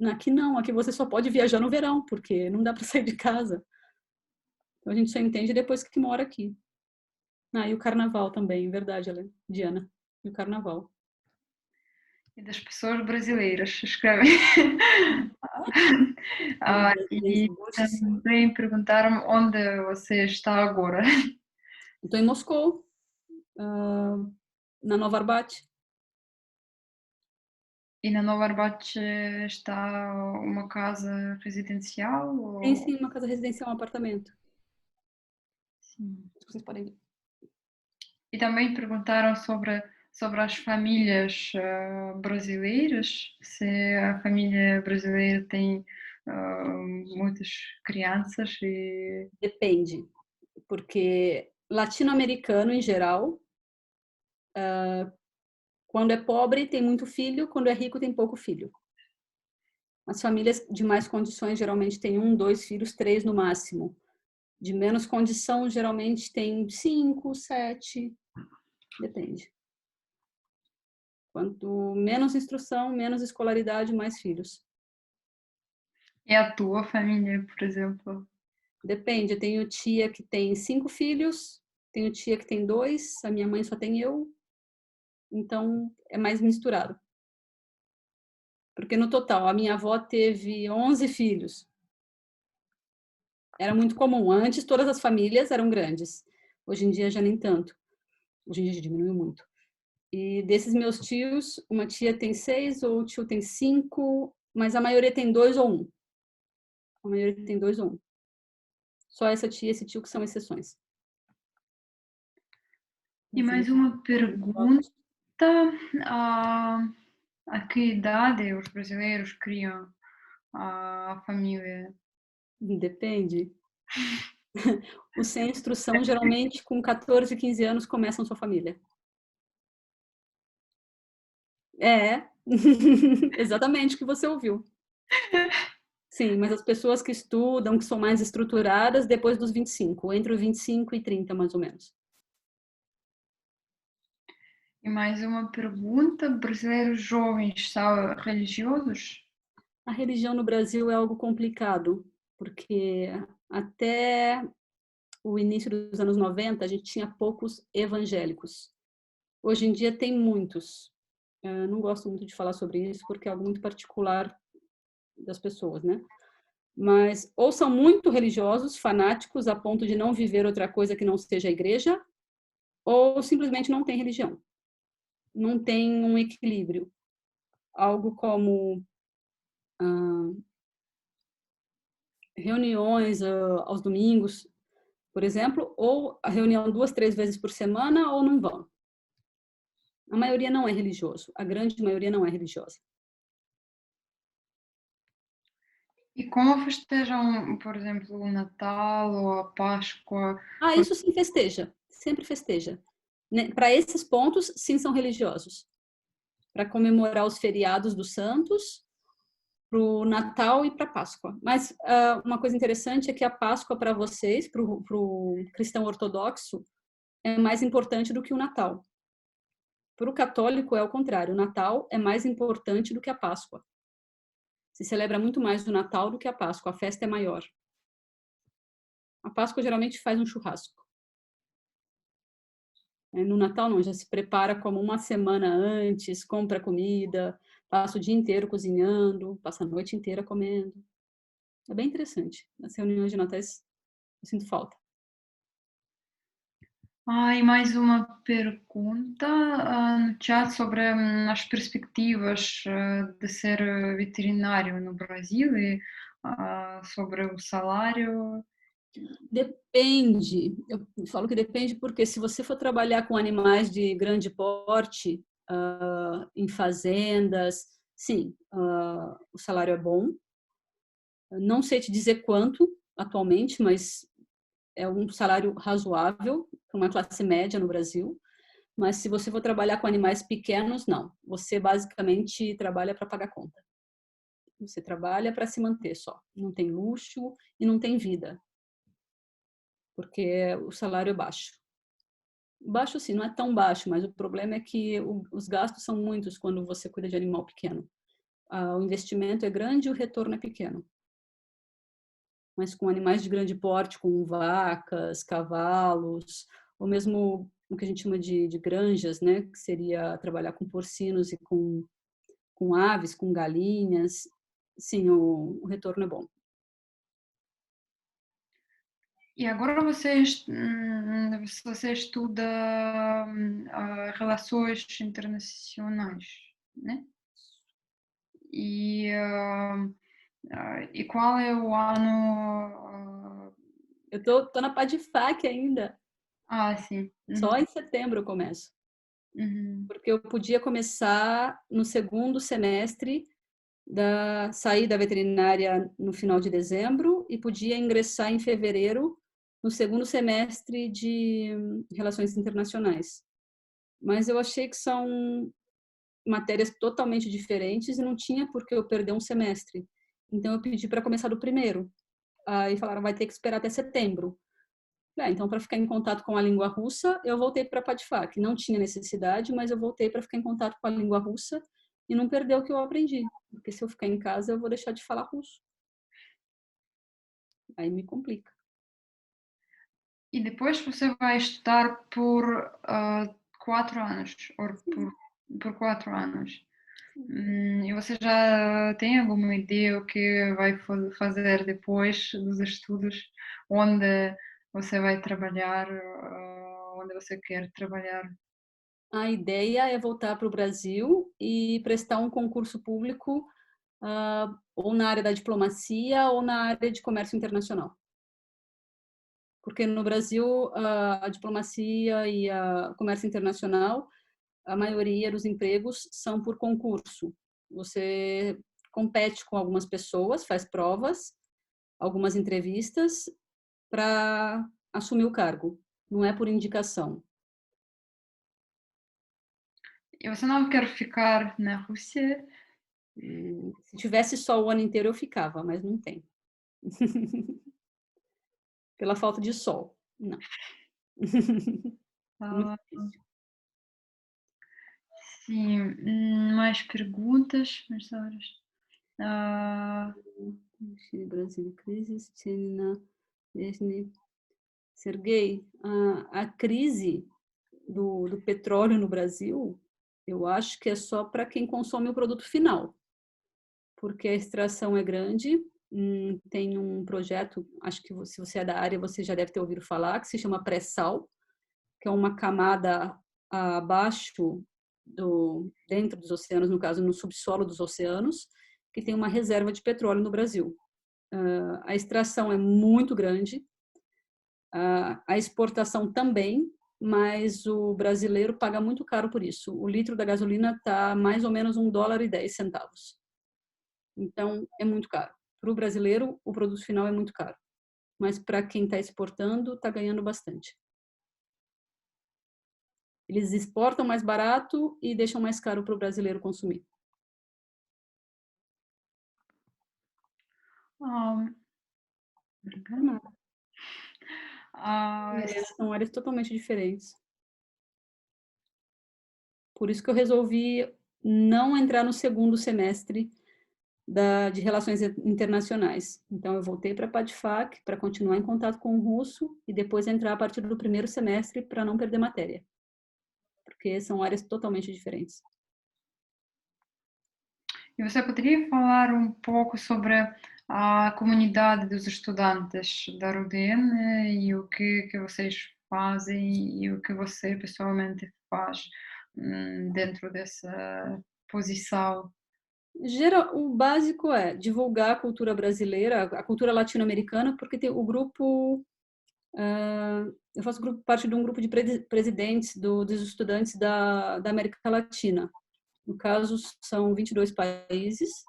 Aqui não, aqui você só pode viajar no verão, porque não dá para sair de casa. Então a gente só entende depois que mora aqui. E o carnaval também, verdade, Diana, e o carnaval. E das pessoas brasileiras, escrevem. E também perguntaram onde você está agora. Estou em Moscou, na Nova Arbat. E na Nova Arbat está uma casa residencial? Tem sim uma casa residencial, um apartamento. Sim. Vocês podem ver. E também perguntaram sobre as famílias brasileiras, se a família brasileira tem muitas crianças e... Depende, porque latino-americano, em geral, quando é pobre tem muito filho, quando é rico tem pouco filho. As famílias de mais condições geralmente têm 1, 2 filhos, 3 no máximo. De menos condição, geralmente tem 5, 7. Depende. Quanto menos instrução, menos escolaridade, mais filhos. E a tua família, por exemplo? Depende, eu tenho tia que tem 5 filhos, tenho tia que tem 2, a minha mãe só tem eu, então é mais misturado. Porque no total, a minha avó teve 11 filhos. Era muito comum. Antes, todas as famílias eram grandes. Hoje em dia, já nem tanto. Hoje em dia, já diminuiu muito. E desses meus tios, uma tia tem 6, ou o tio tem 5, mas a maioria tem 2 ou 1. A maioria tem 2 ou 1. Só essa tia e esse tio que são exceções. E mais uma pergunta. A que idade os brasileiros criam a família? Depende. Os sem instrução, geralmente, com 14, 15 anos, começam sua família. É, exatamente o que você ouviu. Sim, mas as pessoas que estudam, que são mais estruturadas, depois dos 25, entre os 25 e 30, mais ou menos. E mais uma pergunta. Brasileiros jovens são religiosos? A religião no Brasil é algo complicado, porque até o início dos anos 90, a gente tinha poucos evangélicos. Hoje em dia tem muitos. Eu não gosto muito de falar sobre isso, porque é algo muito particular das pessoas, né? Mas ou são muito religiosos, fanáticos, a ponto de não viver outra coisa que não seja a igreja, ou simplesmente não tem religião. Não tem um equilíbrio. Algo como reuniões aos domingos, por exemplo, ou a reunião 2, 3 vezes por semana, ou não vão. A maioria não é religioso. A grande maioria não é religiosa. E como festejam, por exemplo, o Natal ou a Páscoa? Isso sim festeja. Sempre festeja. Para esses pontos, sim, são religiosos. Para comemorar os feriados dos santos, para o Natal e para a Páscoa. Mas uma coisa interessante é que a Páscoa para vocês, para o cristão ortodoxo, é mais importante do que o Natal. Para o católico é o contrário. O Natal é mais importante do que a Páscoa. Se celebra muito mais o Natal do que a Páscoa. A festa é maior. A Páscoa geralmente faz um churrasco. No Natal não, já se prepara como uma semana antes, compra comida, passa o dia inteiro cozinhando, passa a noite inteira comendo. É bem interessante. Nas reuniões de natais eu sinto falta. E mais uma pergunta no chat sobre as perspectivas de ser veterinário no Brasil e sobre o salário. Depende. Eu falo que depende porque se você for trabalhar com animais de grande porte, em fazendas, sim, o salário é bom. Não sei te dizer quanto atualmente, mas é um salário razoável para uma classe média no Brasil. Mas se você for trabalhar com animais pequenos, não. Você basicamente trabalha para pagar conta. Você trabalha para se manter só. Não tem luxo e não tem vida. Porque o salário é baixo. Baixo sim, não é tão baixo, mas o problema é que os gastos são muitos quando você cuida de animal pequeno. O investimento é grande e o retorno é pequeno. Mas com animais de grande porte, com vacas, cavalos, ou mesmo o que a gente chama de granjas, né, que seria trabalhar com porcinos e com aves, com galinhas, sim, o retorno é bom. E agora você estuda relações internacionais, né? E qual é o ano? Eu tô na PADFAC ainda. Sim. Só em setembro eu começo. Uhum. Porque eu podia começar no segundo semestre, sair da veterinária no final de dezembro e podia ingressar em fevereiro no segundo semestre de Relações Internacionais. Mas eu achei que são matérias totalmente diferentes e não tinha por que eu perder um semestre. Então eu pedi para começar do primeiro. Aí falaram, vai ter que esperar até setembro. Então, para ficar em contato com a língua russa, eu voltei para Padfak. Não tinha necessidade, mas eu voltei para ficar em contato com a língua russa e não perder o que eu aprendi. Porque se eu ficar em casa, eu vou deixar de falar russo. Aí me complica. E depois você vai estudar por 4 anos, ou por 4 anos. E você já tem alguma ideia o que vai fazer depois dos estudos? Onde você vai trabalhar? Onde você quer trabalhar? A ideia é voltar para o Brasil e prestar um concurso público, ou na área da diplomacia ou na área de comércio internacional. Porque no Brasil, a diplomacia e o comércio internacional, a maioria dos empregos são por concurso. Você compete com algumas pessoas, faz provas, algumas entrevistas para assumir o cargo. Não é por indicação. E você não quer ficar na Rússia? Se tivesse sol o ano inteiro, eu ficava, mas não tem. Pela falta de sol, não. Muito difícil. Sim, mais perguntas? Chile, Brasil, crise, China, Serguei, a crise do petróleo no Brasil, eu acho que é só para quem consome o produto final, porque a extração é grande. Tem um projeto, acho que se você é da área, você já deve ter ouvido falar, que se chama pré-sal, que é uma camada abaixo dentro dos oceanos, no caso, no subsolo dos oceanos, que tem uma reserva de petróleo no Brasil. A extração é muito grande, a exportação também, mas o brasileiro paga muito caro por isso. O litro da gasolina está mais ou menos $1,10. Então, é muito caro. Para o brasileiro, o produto final é muito caro. Mas para quem está exportando, está ganhando bastante. Eles exportam mais barato e deixam mais caro para o brasileiro consumir. São áreas totalmente diferentes. Por isso que eu resolvi não entrar no segundo semestre de Relações Internacionais. Então, eu voltei para a Padfak para continuar em contato com o russo e depois entrar a partir do primeiro semestre para não perder matéria. Porque são áreas totalmente diferentes. E você poderia falar um pouco sobre a comunidade dos estudantes da RUDN e o que vocês fazem e o que você pessoalmente faz dentro dessa posição? O básico é divulgar a cultura brasileira, a cultura latino-americana, porque tem o grupo... eu faço parte de um grupo de presidentes dos estudantes da América Latina. No caso, são 22 países.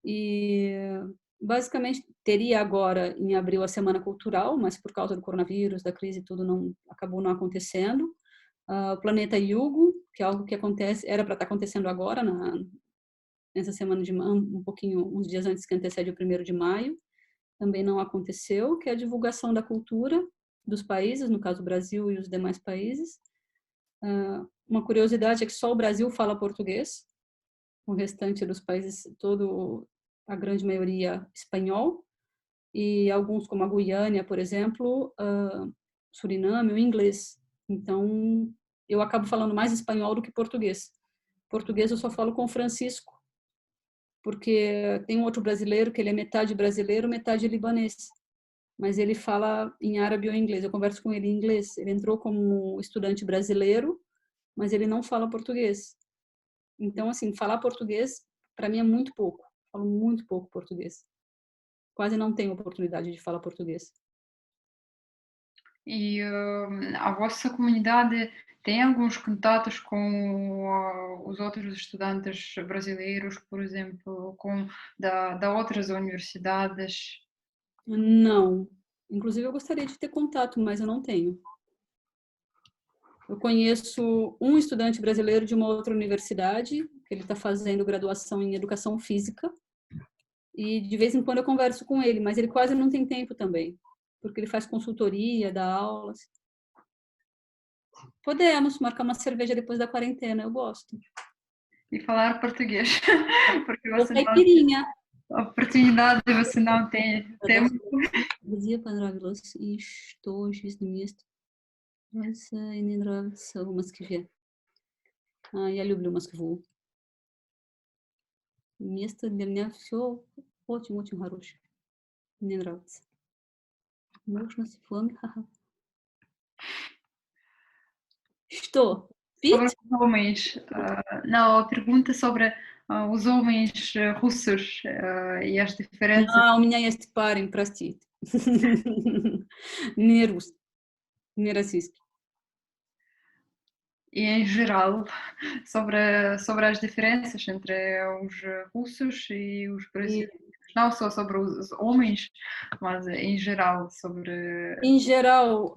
E, basicamente, teria agora, em abril, a Semana Cultural, mas por causa do coronavírus, da crise e tudo, acabou não acontecendo. O Planeta Yugo, que é algo que era para estar acontecendo agora, nessa semana de uns dias antes que antecede o 1º de maio, também não aconteceu, que é a divulgação da cultura dos países, no caso o Brasil e os demais países. Uma curiosidade é que só o Brasil fala português, o restante dos países, a grande maioria espanhol, e alguns como a Guiana, por exemplo, Suriname, o inglês. Então, eu acabo falando mais espanhol do que português. Português eu só falo com o Francisco, porque tem um outro brasileiro que ele é metade brasileiro, metade libanês. Mas ele fala em árabe ou inglês. Eu converso com ele em inglês. Ele entrou como estudante brasileiro, mas ele não fala português. Então, assim, falar português, para mim, é muito pouco. Falo muito pouco português. Quase não tenho oportunidade de falar português. E a vossa comunidade tem alguns contatos com os outros estudantes brasileiros, por exemplo, da outras universidades? Não. Inclusive, eu gostaria de ter contato, mas eu não tenho. Eu conheço um estudante brasileiro de uma outra universidade, que ele está fazendo graduação em Educação Física, e de vez em quando eu converso com ele, mas ele quase não tem tempo também. porque ele faz consultoria, dá aulas. Podemos marcar uma cerveja depois da quarentena, eu gosto. E falar português, porque Ou você não caipirinha. tem oportunidade, você não tem tempo. Друзья понравилось, и что жизнь мест нравится и не нравится в Москве. Я люблю Москву. Место для меня все очень-очень хорошее. Мне нравится. Можно с вами, ха-ха. Что? Sobre Пить? os homens, não, a pergunta sobre os homens russos e as diferenças. У меня есть парень, простите. Не рус, не российский. E em geral, sobre as diferenças entre os russos e os brasileiros. Não só sobre os homens, mas em geral sobre. Em geral,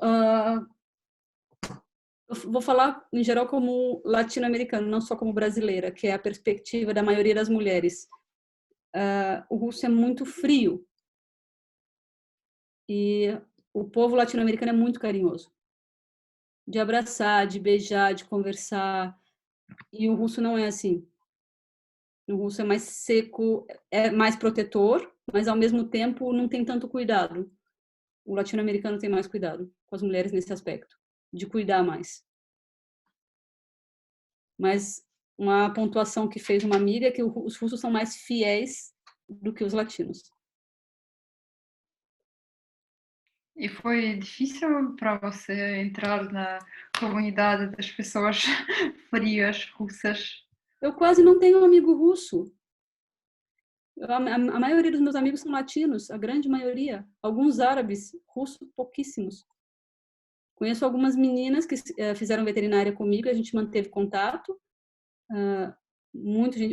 eu vou falar em geral como latino-americano, não só como brasileira, que é a perspectiva da maioria das mulheres. O russo é muito frio e o povo latino-americano é muito carinhoso, de abraçar, de beijar, de conversar. E o russo não é assim. O russo é mais seco, é mais protetor, mas ao mesmo tempo não tem tanto cuidado. O latino-americano tem mais cuidado com as mulheres nesse aspecto, de cuidar mais. Mas uma pontuação que fez uma amiga é que os russos são mais fiéis do que os latinos. E foi difícil para você entrar na comunidade das pessoas frias russas? Eu quase não tenho um amigo russo. A maioria dos meus amigos são latinos, a grande maioria. Alguns árabes, russos, pouquíssimos. Conheço algumas meninas que fizeram veterinária comigo, a gente manteve contato.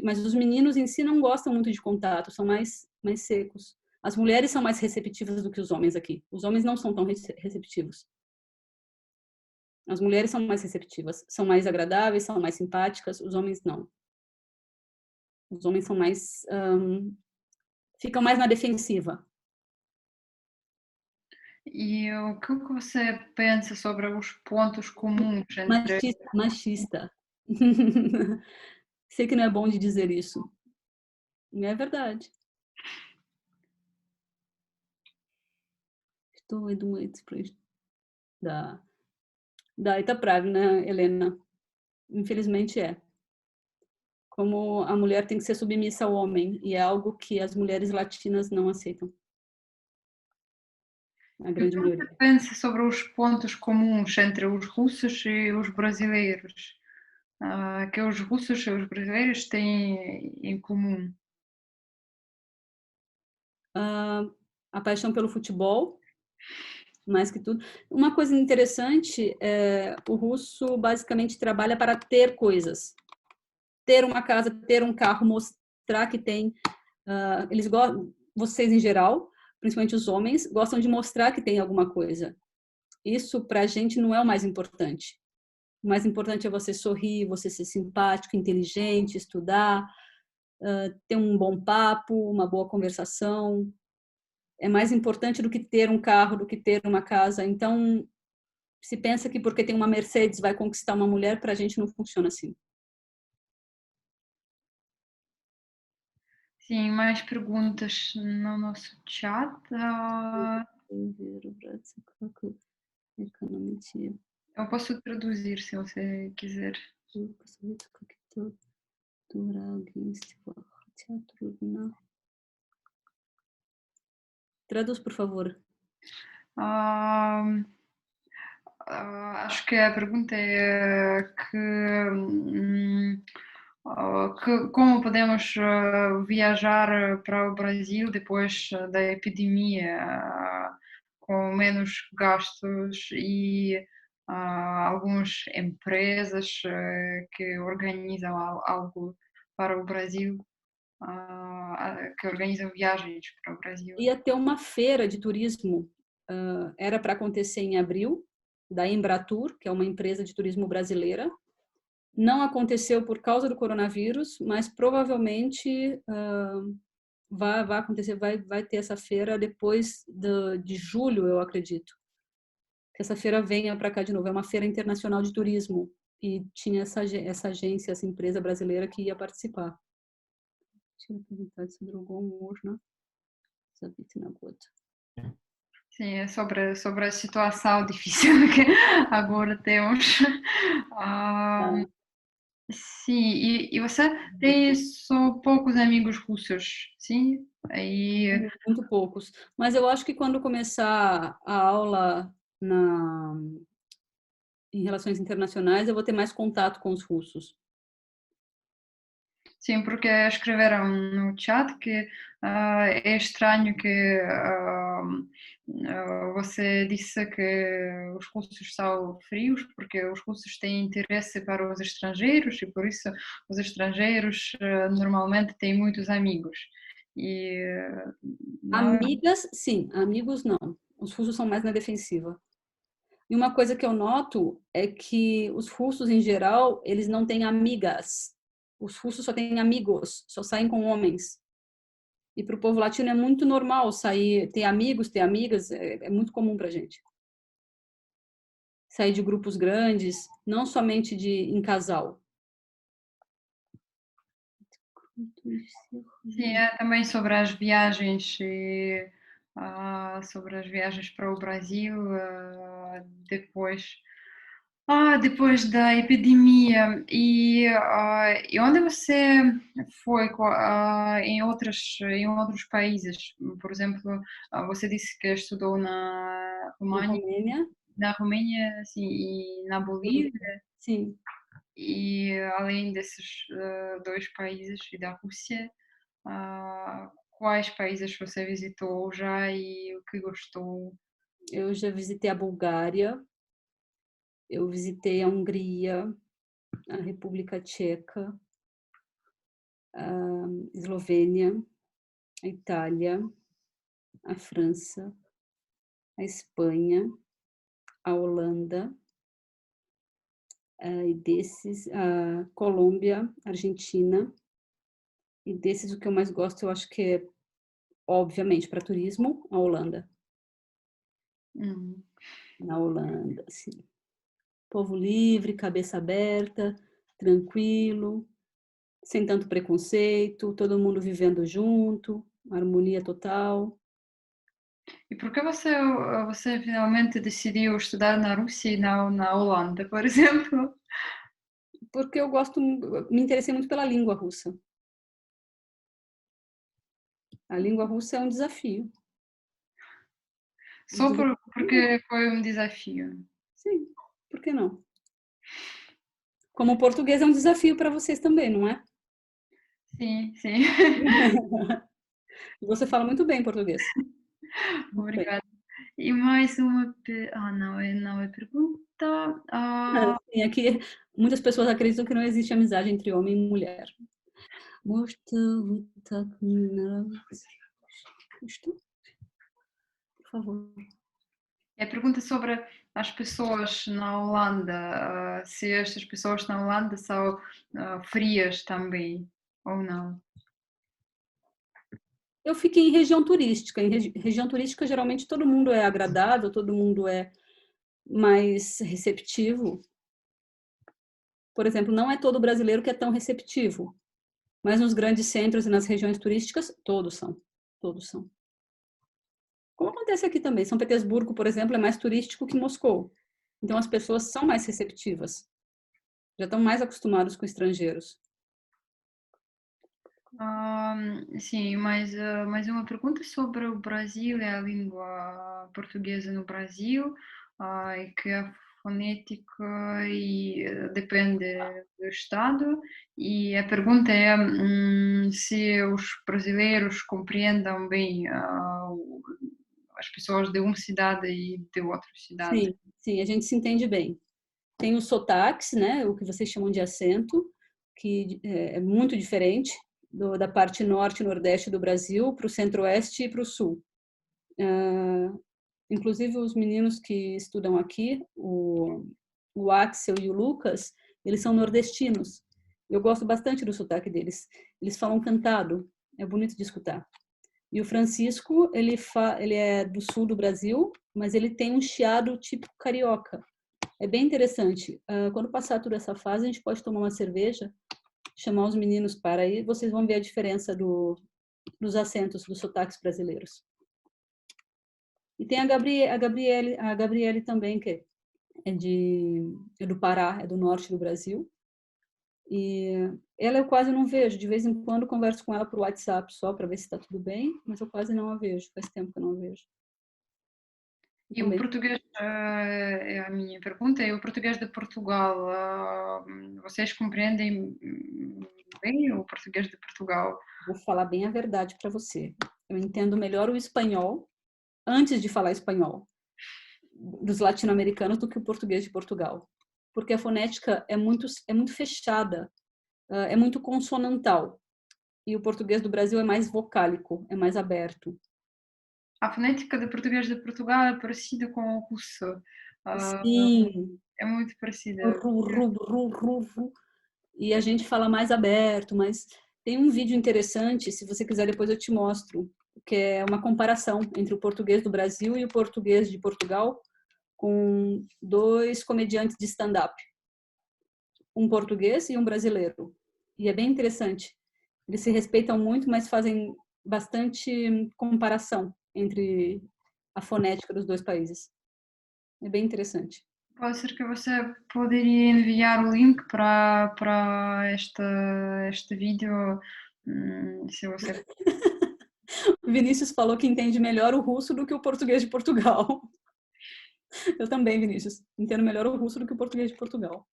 Mas os meninos em si não gostam muito de contato, são mais secos. As mulheres são mais receptivas do que os homens aqui. Os homens não são tão receptivos. As mulheres são mais receptivas, são mais agradáveis, são mais simpáticas. Os homens não. Os homens são mais ficam mais na defensiva. E o que você pensa sobre os pontos comuns entre... Machista. Sei que não é bom de dizer isso. É verdade. Estou думать, да. Да, это правильно, Helena. Infelizmente é. Como a mulher tem que ser submissa ao homem, e é algo que as mulheres latinas não aceitam. A grande maioria. O que você pensa sobre os pontos comuns entre os russos e os brasileiros? Que os russos e os brasileiros têm em comum? A paixão pelo futebol, mais que tudo. Uma coisa interessante é o russo basicamente trabalha para ter coisas. Ter uma casa, ter um carro, mostrar que tem. Eles gostam, vocês em geral, principalmente os homens, gostam de mostrar que tem alguma coisa. Isso para a gente não é o mais importante. O mais importante é você sorrir, você ser simpático, inteligente, estudar, ter um bom papo, uma boa conversação. É mais importante do que ter um carro, do que ter uma casa. Então, se pensa que porque tem uma Mercedes vai conquistar uma mulher, para a gente não funciona assim. Sim, mais perguntas no nosso chat. Eu posso traduzir se você quiser. Traduz, por favor. Acho que a pergunta é como podemos viajar para o Brasil depois da epidemia, com menos gastos e algumas empresas que organizam algo para o Brasil, que organizam viagens para o Brasil. Ia ter uma feira de turismo, era para acontecer em abril, da Embratur, que é uma empresa de turismo brasileira. Não aconteceu por causa do coronavírus, mas provavelmente vai acontecer, vai ter essa feira depois de julho, eu acredito. Que essa feira venha para cá de novo. É uma feira internacional de turismo e tinha essa agência, essa empresa brasileira que ia participar. Deixa eu perguntar se drogou можно забить на год. Sim, é sobre a situação difícil que agora temos. Ah, sim, e você tem só poucos amigos russos, sim? Aí, Muito poucos. Mas eu acho que quando começar a aula em relações internacionais, eu vou ter mais contato com os russos. sim, porque escreveram no chat que é estranho que você disse que os russos são frios, porque os russos têm interesse para os estrangeiros e por isso os estrangeiros normalmente têm muitos amigos. E não, Amigas, sim. Amigos, não. Os russos são mais na defensiva. E uma coisa que eu noto é que os russos, em geral, eles não têm amigas. Os russos só têm amigos, só saem com homens. E para o povo latino é muito normal sair, ter amigos, ter amigas, é muito comum para a gente. Sair de grupos grandes, não somente em casal. sim, é também sobre as viagens e sobre as viagens para o Brasil depois. Depois da epidemia, e onde você foi em outros países? Por exemplo, você disse que estudou na Na Romênia, Romênia, assim, e na Bolívia, Bolívia, sim. e além desses dois países e da Rússia, quais países você visitou já e o que gostou? Eu já visitei a Bulgária, eu visitei a Hungria, a República Tcheca, a Eslovênia, a Itália, a França, a Espanha, a Holanda, e desses, a Colômbia, Argentina, e desses o que eu mais gosto, eu acho que é, obviamente, para turismo, a Holanda. Hum. Na Holanda, assim. Povo livre, cabeça aberta, tranquilo, sem tanto preconceito, todo mundo vivendo junto, harmonia total. E por que você finalmente decidiu estudar na Rússia e não na Holanda, por exemplo? Porque eu gosto, me interessei muito pela língua russa. A língua russa é um desafio. Só porque foi um desafio. Sim, por que não? Como o português é um desafio para vocês também, não é? Sim, sim. Você fala muito bem português. Muito bem. Obrigada. E mais uma. Não é pergunta. Sim, aqui muitas pessoas acreditam que não existe amizade entre homem e mulher. Por favor. É a pergunta sobre as pessoas na Holanda. Se estas pessoas na Holanda são frias também, ou não. Eu fiquei em região turística. Em região turística, geralmente, todo mundo é agradável, todo mundo é mais receptivo. Por exemplo, não é todo brasileiro que é tão receptivo, mas nos grandes centros e nas regiões turísticas, todos são. Todos são. Como acontece aqui também. São Petersburgo, por exemplo, é mais turístico que Moscou. Então, as pessoas são mais receptivas. Já estão mais acostumados com estrangeiros. Sim, mais uma pergunta sobre o Brasil e a língua portuguesa no Brasil, e que a fonética depende do estado, e a pergunta é se os brasileiros compreendam bem as pessoas de uma cidade e de outra cidade. Sim, sim, a gente se entende bem. Tem os sotaques, né, o que vocês chamam de acento, que é muito diferente da parte norte e nordeste do Brasil para o centro-oeste e para o sul. Inclusive, os meninos que estudam aqui, o Axel e o Lucas, eles são nordestinos. Eu gosto bastante do sotaque deles. Eles falam cantado. É bonito de escutar. E o Francisco, ele é do sul do Brasil, mas ele tem um chiado típico carioca. É bem interessante. Quando passar toda essa fase, a gente pode tomar uma cerveja, chamar os meninos para aí, vocês vão ver a diferença dos acentos, dos sotaques brasileiros. E tem a Gabriele também, que é do Pará, é do norte do Brasil. E ela eu quase não vejo, de vez em quando converso com ela por WhatsApp só para ver se está tudo bem, mas eu quase não a vejo, faz tempo que eu não a vejo. E o português, é a minha pergunta, e o português de Portugal, vocês compreendem bem o português de Portugal? Vou falar bem a verdade para você. Eu entendo melhor o espanhol, antes de falar espanhol, dos latino-americanos do que o português de Portugal. Porque a fonética é muito fechada, é muito consonantal. E o português do Brasil é mais vocálico, é mais aberto. A fonética de português de Portugal é parecida com o russo. Sim. É muito parecida. E a gente fala mais aberto, mas tem um vídeo interessante, se você quiser depois eu te mostro, que é uma comparação entre o português do Brasil e o português de Portugal, com 2 comediantes de stand-up. Um português e um brasileiro. E é bem interessante. Eles se respeitam muito, mas fazem bastante comparação entre a fonética dos 2 países. É bem interessante. Pode ser que você poderia enviar o link para este vídeo, se você... O Vinícius falou que entende melhor o russo do que o português de Portugal. Eu também, Vinícius. Entendo melhor o russo do que o português de Portugal.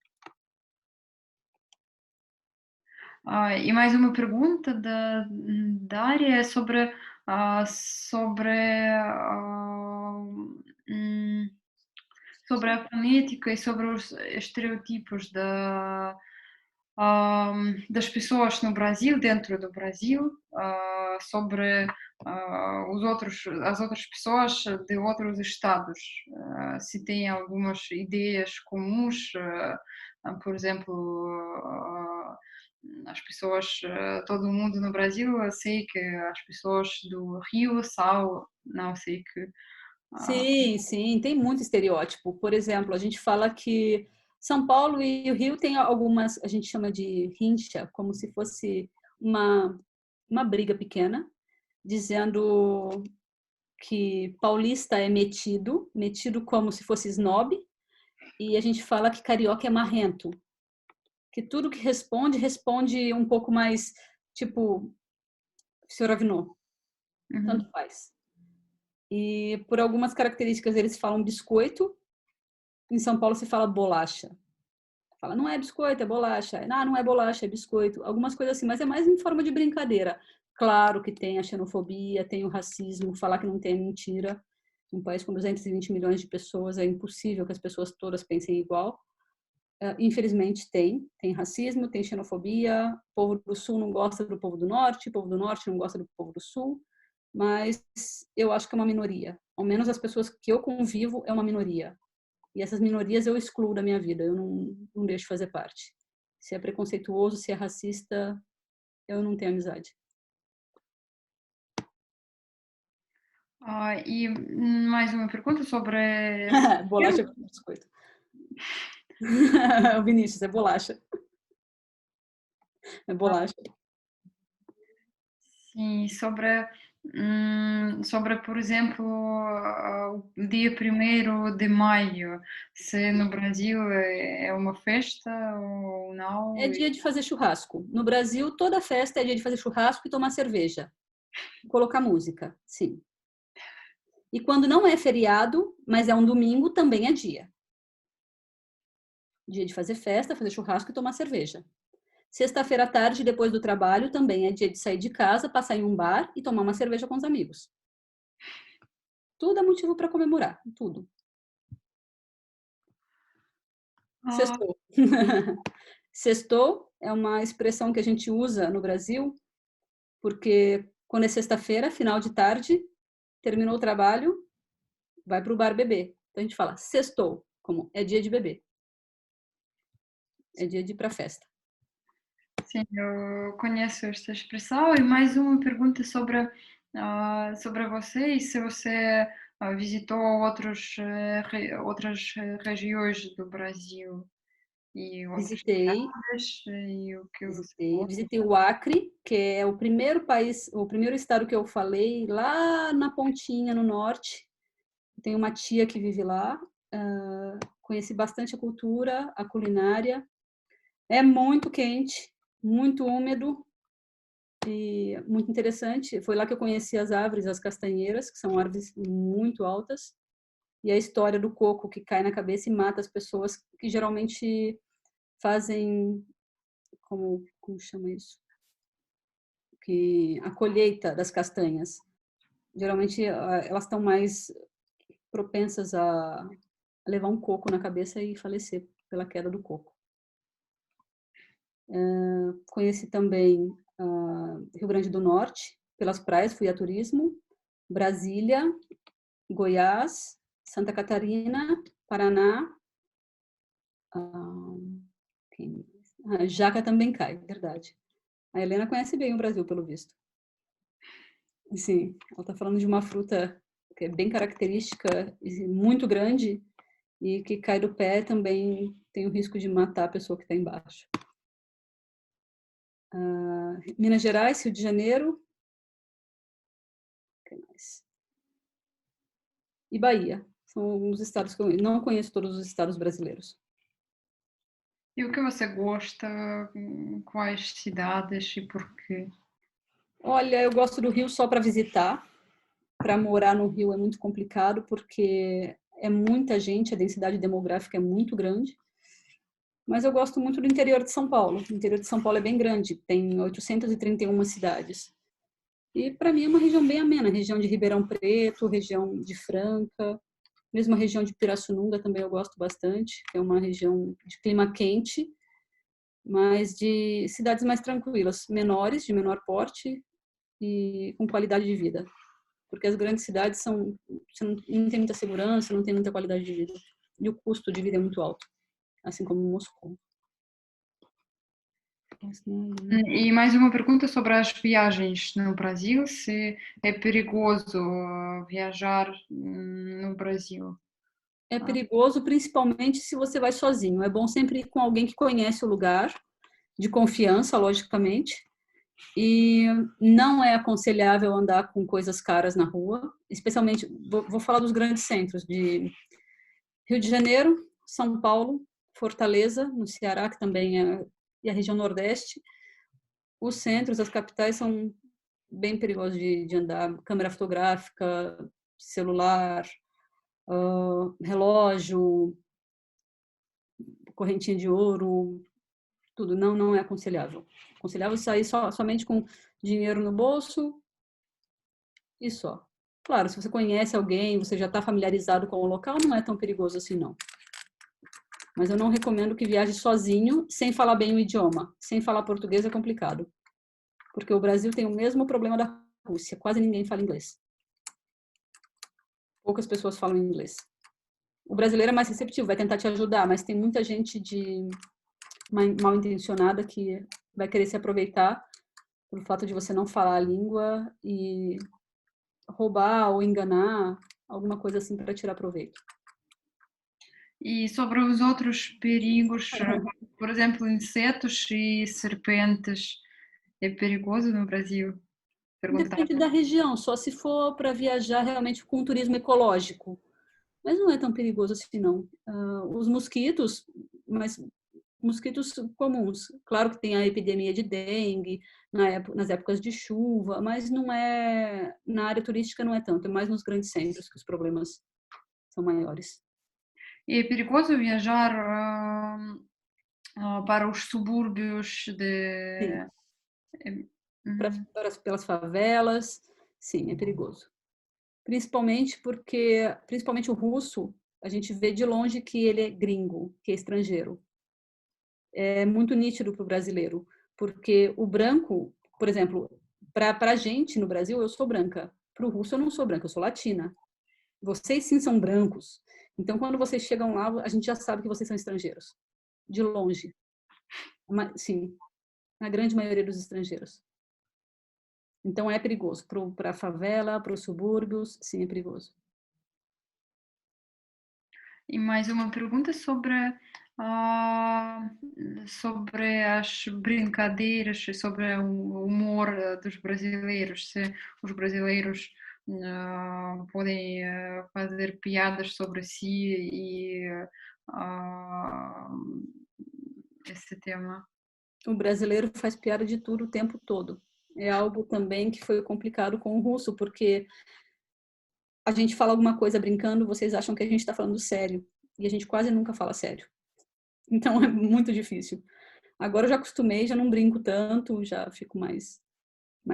E mais uma pergunta da Dária sobre sobre a fonética e sobre os estereotipos das pessoas no Brasil, dentro do Brasil, sobre as outras pessoas de outros estados. Se tem algumas ideias comuns, por exemplo, as pessoas, todo mundo no Brasil, eu sei que as pessoas do Rio são, não sei que... Sim, sim, tem muito estereótipo. Por exemplo, a gente fala que São Paulo e o Rio tem algumas, a gente chama de rincha, como se fosse uma briga pequena, dizendo que paulista é metido como se fosse snob, e a gente fala que carioca é marrento, que tudo que responde um pouco mais, tipo, senhor Avinô, tanto faz. E por algumas características eles falam biscoito, em São Paulo se fala bolacha. Fala, não é biscoito, é bolacha. Não é bolacha, é biscoito. Algumas coisas assim, mas é mais em forma de brincadeira. Claro que tem a xenofobia, tem o racismo, falar que não tem é mentira. Um país com 220 milhões de pessoas, é impossível que as pessoas todas pensem igual. Infelizmente tem racismo, tem xenofobia, o povo do sul não gosta do povo do norte, o povo do norte não gosta do povo do sul, mas eu acho que é uma minoria. Ao menos as pessoas que eu convivo é uma minoria. E essas minorias eu excluo da minha vida, eu não deixo fazer parte. Se é preconceituoso, se é racista, eu não tenho amizade. E mais uma pergunta sobre... Bolacha com biscoito. O Vinícius, é bolacha. É bolacha. Sim, sobre, por exemplo, o dia 1º de maio, se no Brasil é uma festa ou não. É dia de fazer churrasco. No Brasil, toda festa é dia de fazer churrasco e tomar cerveja. Colocar música, sim. E quando não é feriado, mas é um domingo, também é dia. Dia de fazer festa, fazer churrasco e tomar cerveja. Sexta-feira à tarde, depois do trabalho, também é dia de sair de casa, passar em um bar e tomar uma cerveja com os amigos. Tudo é motivo para comemorar, tudo. Sextou. Sextou é uma expressão que a gente usa no Brasil, porque quando é sexta-feira, final de tarde, terminou o trabalho, vai para o bar beber. Então a gente fala sextou, como é dia de beber. É dia de ir para festa. Sim, eu conheço esta expressão. E mais uma pergunta sobre você e se você visitou outras regiões do Brasil e outras Visitei, cidades e o que você visitei, gosta. visitei o Acre, que é o primeiro país, o primeiro estado que eu falei, lá na pontinha, no norte. Tenho uma tia que vive lá. Conheci bastante a cultura, a culinária. É muito quente, muito úmido e muito interessante. Foi lá que eu conheci as árvores, as castanheiras, que são árvores muito altas, e a história do coco que cai na cabeça e mata as pessoas, que geralmente fazem, como chama isso? Que a colheita das castanhas. Geralmente elas estão mais propensas a levar um coco na cabeça e falecer pela queda do coco. Conheci também Rio Grande do Norte, pelas praias, fui a turismo, Brasília, Goiás, Santa Catarina, Paraná, Jaca também cai, verdade. A Helena conhece bem o Brasil, pelo visto. Sim, ela está falando de uma fruta que é bem característica e muito grande e que cai do pé também tem o risco de matar a pessoa que está embaixo. Minas Gerais, Rio de Janeiro, o que mais? E Bahia. São os estados que eu não conheço todos os estados brasileiros. E o que você gosta? Quais cidades e porquê? Olha, eu gosto do Rio só para visitar. Para morar no Rio é muito complicado porque é muita gente, a densidade demográfica é muito grande. Mas eu gosto muito do interior de São Paulo. O interior de São Paulo é bem grande, tem 831 cidades. E para mim é uma região bem amena, região de Ribeirão Preto, região de Franca, mesmo a região de Pirassununga também eu gosto bastante, que é uma região de clima quente, mas de cidades mais tranquilas, menores, de menor porte e com qualidade de vida. Porque as grandes cidades você não tem muita segurança, não tem muita qualidade de vida. E o custo de vida é muito alto, assim como Moscou. E mais uma pergunta sobre as viagens no Brasil, se é perigoso viajar no Brasil. É perigoso, principalmente se você vai sozinho. É bom sempre ir com alguém que conhece o lugar, de confiança, logicamente. E não é aconselhável andar com coisas caras na rua, especialmente, vou falar dos grandes centros, de Rio de Janeiro, São Paulo, Fortaleza, no Ceará, que também é, e a região Nordeste. Os centros, as capitais são bem perigosos de andar, câmera fotográfica, celular, relógio, correntinha de ouro, tudo não é aconselhável. Aconselhável sair somente com dinheiro no bolso e só. Claro, se você conhece alguém, você já está familiarizado com o local, não é tão perigoso assim, não. Mas eu não recomendo que viaje sozinho, sem falar bem o idioma. Sem falar português é complicado. Porque o Brasil tem o mesmo problema da Rússia. Quase ninguém fala inglês. Poucas pessoas falam inglês. O brasileiro é mais receptivo, vai tentar te ajudar, mas tem muita gente mal intencionada que vai querer se aproveitar pelo fato de você não falar a língua e roubar ou enganar, alguma coisa assim para tirar proveito. E sobre os outros perigos, por exemplo, insetos e serpentes, é perigoso no Brasil? Perguntar. Depende da região, só se for para viajar realmente com turismo ecológico. Mas não é tão perigoso assim, não. Os mosquitos, mas mosquitos comuns. Claro que tem a epidemia de dengue nas épocas de chuva, mas não é na área turística não é tanto, é mais nos grandes centros que os problemas são maiores. E é perigoso viajar para os subúrbios Sim, de. Uhum. pelas favelas, sim, é perigoso. Principalmente o russo, a gente vê de longe que ele é gringo, que é estrangeiro. É muito nítido para o brasileiro, porque o branco, por exemplo, para a gente no Brasil, eu sou branca. Para o russo, eu não sou branca, eu sou latina. Vocês sim são brancos. Então, quando vocês chegam lá, a gente já sabe que vocês são estrangeiros. De longe. Sim. A grande maioria dos estrangeiros. Então, é perigoso. Para a favela, para os subúrbios, sim, é perigoso. E mais uma pergunta ah, sobre as brincadeiras, sobre o humor dos brasileiros. Se os brasileiros podem fazer piadas sobre si e ah, esse tema. O brasileiro faz piada de tudo o tempo todo. É algo também que foi complicado com o russo, porque a gente fala alguma coisa brincando, vocês acham que a gente está falando sério. E a gente quase nunca fala sério. Então é muito difícil. Agora eu já acostumei, já não brinco tanto, já fico mais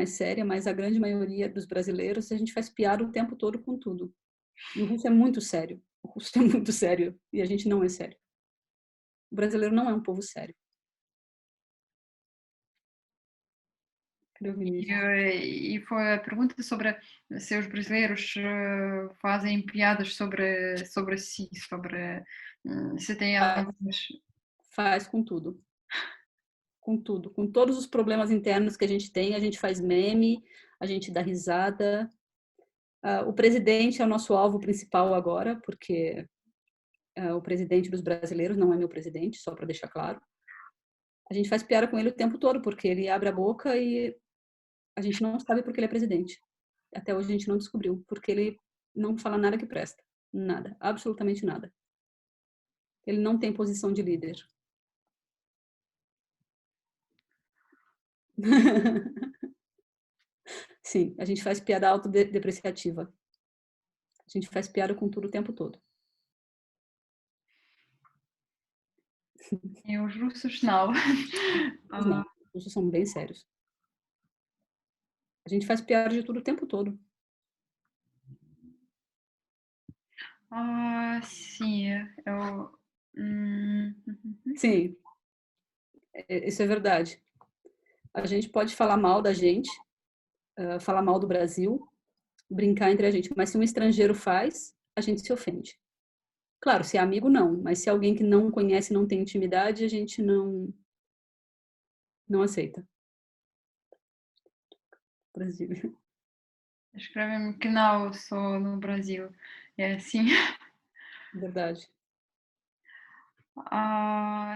séria, mas a grande maioria dos brasileiros, a gente faz piada o tempo todo com tudo. E o russo é muito sério. O russo é muito sério. E a gente não é sério. O brasileiro não é um povo sério. E foi a pergunta sobre se os brasileiros fazem piadas sobre si, sobre se tem algumas. Faz com tudo. Com tudo. Com todos os problemas internos que a gente tem, a gente faz meme, a gente dá risada. O presidente é o nosso alvo principal agora, porque o presidente dos brasileiros não é meu presidente, só para deixar claro. A gente faz piada com ele o tempo todo, porque ele abre a boca e a gente não sabe porque ele é presidente. Até hoje a gente não descobriu, porque ele não fala nada que presta. Nada, absolutamente nada. Ele não tem posição de líder. Sim, a gente faz piada autodepreciativa. A gente faz piada com tudo o tempo todo. E os russos não. Não, os russos são bem sérios. A gente faz piada de tudo o tempo todo. Sim, eu. Sim, isso é verdade. A gente pode falar mal da gente, falar mal do Brasil, brincar entre a gente, mas se um estrangeiro faz, a gente se ofende. Claro, se é amigo, não, mas se é alguém que não conhece, não tem intimidade, a gente não aceita. Brasil. Escrevem que não só no Brasil. É assim. Verdade.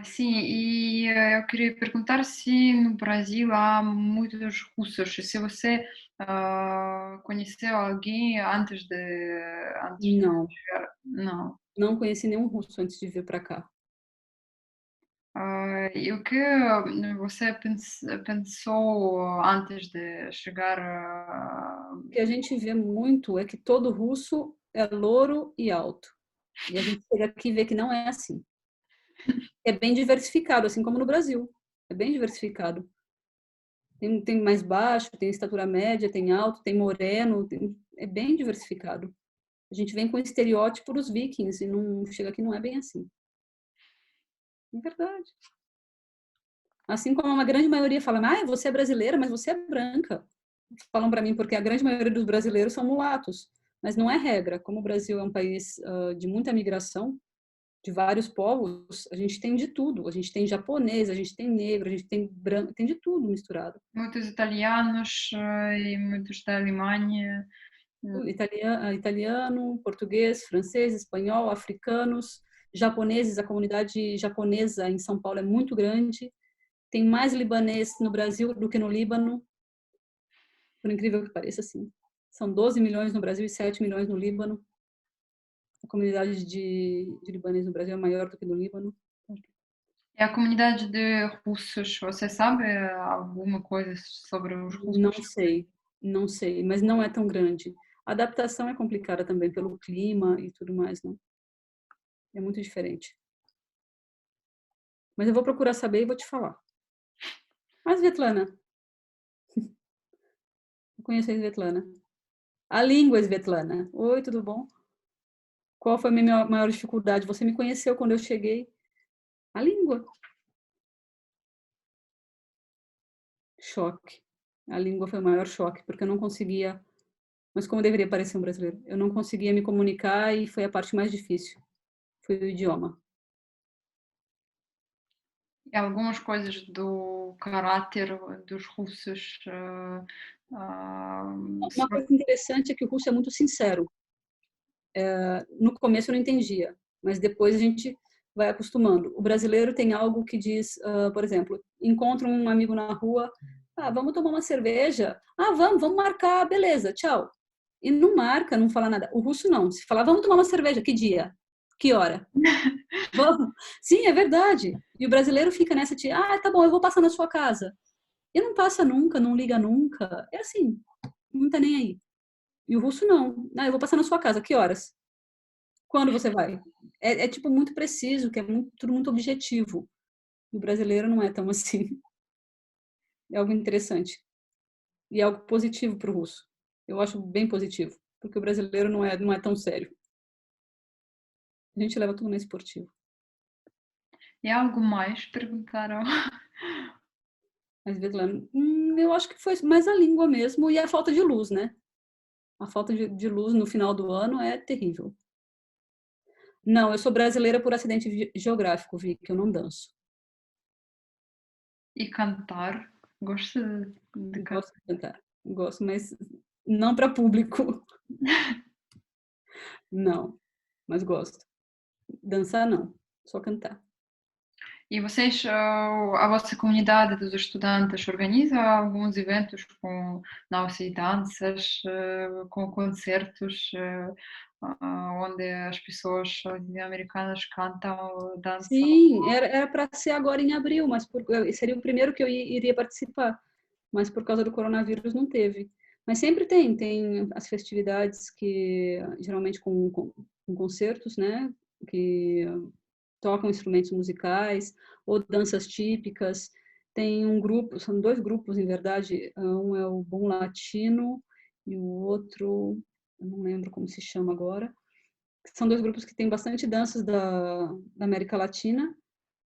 Sim, e eu queria perguntar se no Brasil há muitos russos, se você conheceu alguém antes de Não, chegar. Não. não conheci nenhum russo antes de vir para cá. E o que você pensou antes de chegar? O que a gente vê muito é que todo russo é louro e alto. E a gente chega aqui e vê que não é assim. É bem diversificado, assim como no Brasil. É bem diversificado. Tem mais baixo, tem estatura média, tem alto, tem moreno, é bem diversificado. A gente vem com o estereótipo dos vikings e não chega aqui não é bem assim. É verdade. Assim como uma grande maioria fala, você é brasileira, mas você é branca. Falam para mim porque a grande maioria dos brasileiros são mulatos, mas não é regra. Como o Brasil é um país de muita migração, de vários povos, a gente tem de tudo. A gente tem japonês, a gente tem negro, a gente tem branco, tem de tudo misturado. Muitos italianos e muitos da Alemanha. Italiano, português, francês, espanhol, africanos, japoneses. A comunidade japonesa em São Paulo é muito grande. Tem mais libanês no Brasil do que no Líbano, por incrível que pareça, assim. São 12 milhões no Brasil e 7 milhões no Líbano. A comunidade de libanês no Brasil é maior do que no Líbano. E a comunidade de russos, você sabe alguma coisa sobre os russos? Não sei, mas não é tão grande. A adaptação é complicada também pelo clima e tudo mais, não? É muito diferente. Mas eu vou procurar saber e vou te falar. Mas, Svetlana, eu conheço a Svetlana. A língua, Svetlana. Oi, tudo bom? Qual foi a minha maior dificuldade? Você me conheceu quando eu cheguei. A língua. Choque. A língua foi o maior choque, porque eu não conseguia, mas como deveria parecer um brasileiro, eu não conseguia me comunicar e foi a parte mais difícil. Foi o idioma. algumas coisas do caráter dos russos. Uma coisa interessante é que o russo é muito sincero. No começo eu não entendia, mas depois a gente vai acostumando. O brasileiro tem algo que diz, por exemplo, encontra um amigo na rua, vamos tomar uma cerveja? Vamos marcar, beleza, tchau. E não marca, não fala nada. O russo não. Se falar, vamos tomar uma cerveja, que dia? Que hora? Vamos. Sim, é verdade. E o brasileiro fica nessa de, tá bom, eu vou passar na sua casa. E não passa nunca, não liga nunca. É assim, não tá nem aí. E o russo não. Eu vou passar na sua casa, que horas? Quando você vai? É tipo muito preciso, que é tudo muito objetivo. O brasileiro não é tão assim. É algo interessante. E é algo positivo para o russo. Eu acho bem positivo, porque o brasileiro não é tão sério. A gente leva tudo na esportivo. E algo mais perguntaram? Às vezes lá, eu acho que foi mais a língua mesmo e a falta de luz, né? A falta de luz no final do ano é terrível. Não, eu sou brasileira por acidente geográfico, Vi, que eu não danço. E cantar? Gosto de cantar? Gosto de cantar, gosto, mas não para público. Não, mas gosto. Dançar, não, só cantar. E vocês, a vossa comunidade dos estudantes, organiza alguns eventos com nossas danças, com concertos, onde as pessoas americanas cantam, dançam? Sim, era para ser agora em abril, mas seria o primeiro que eu iria participar, mas por causa do coronavírus não teve. Mas sempre tem as festividades que geralmente com concertos, né, que tocam instrumentos musicais ou danças típicas. Tem um grupo, são dois grupos, em verdade, um é o Bom Latino e o outro, eu não lembro como se chama agora. São dois grupos que têm bastante danças da América Latina,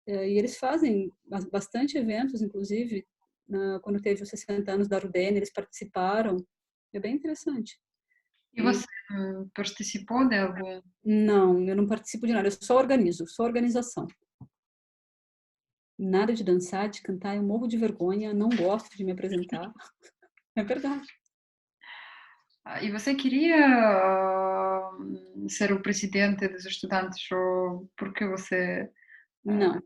e eles fazem bastante eventos, inclusive, quando teve os 60 anos da Ardenne, eles participaram. É bem interessante. E você participou de algum? Não, eu não participo de nada, eu só organizo, só organização. Nada de dançar, de cantar, eu morro de vergonha, não gosto de me apresentar. É verdade. E você queria ser o presidente dos estudantes ou porque você... Não,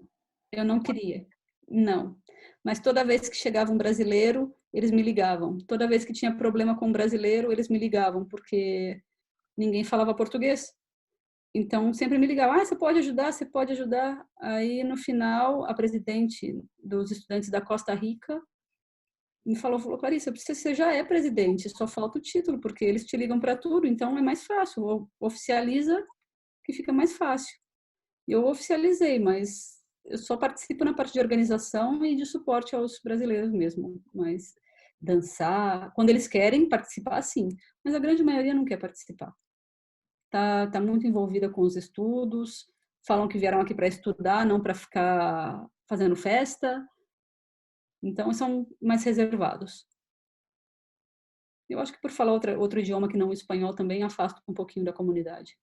eu não queria. Não. Mas toda vez que chegava um brasileiro, eles me ligavam. Toda vez que tinha problema com um brasileiro, eles me ligavam, porque ninguém falava português. Então, sempre me ligavam, você pode ajudar, você pode ajudar. Aí, no final, a presidente dos estudantes da Costa Rica me falou, Clarissa, você já é presidente, só falta o título, porque eles te ligam para tudo, então é mais fácil, oficializa que fica mais fácil. Eu oficializei, mas eu só participo na parte de organização e de suporte aos brasileiros mesmo, mas dançar, quando eles querem participar, sim, mas a grande maioria não quer participar. Tá muito envolvida com os estudos, falam que vieram aqui para estudar, não para ficar fazendo festa, então são mais reservados. Eu acho que por falar outro idioma que não o espanhol também afasta um pouquinho da comunidade.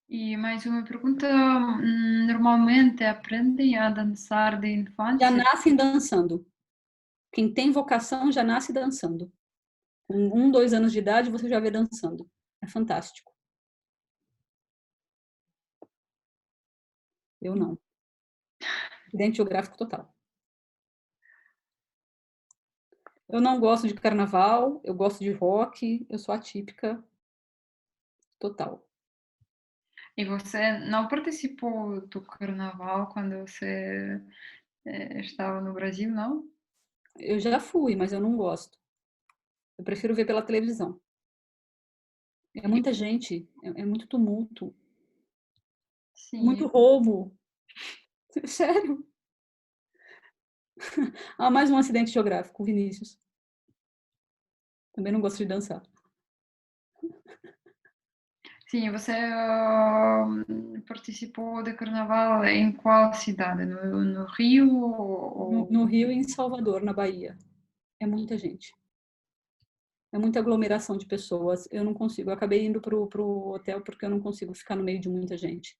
E mais uma pergunta, normalmente aprendem a dançar de Já infância? nascem dançando. Quem tem vocação já nasce dançando. Com 1, 2 anos de idade, você já vê dançando. É fantástico. Eu não. Acidente geográfico total. Eu não gosto de carnaval, eu gosto de rock, eu sou atípica total. E você não participou do carnaval quando você estava no Brasil, não? Eu já fui, mas eu não gosto. Eu prefiro ver pela televisão. É muita gente, é muito tumulto, Sim. muito roubo. Sério. Mais um acidente geográfico, Vinícius. Também não gosto de dançar. Sim, você participou do carnaval em qual cidade? No Rio? No Rio e em Salvador, na Bahia. É muita gente. É muita aglomeração de pessoas. Eu não consigo. Eu acabei indo pro hotel porque eu não consigo ficar no meio de muita gente.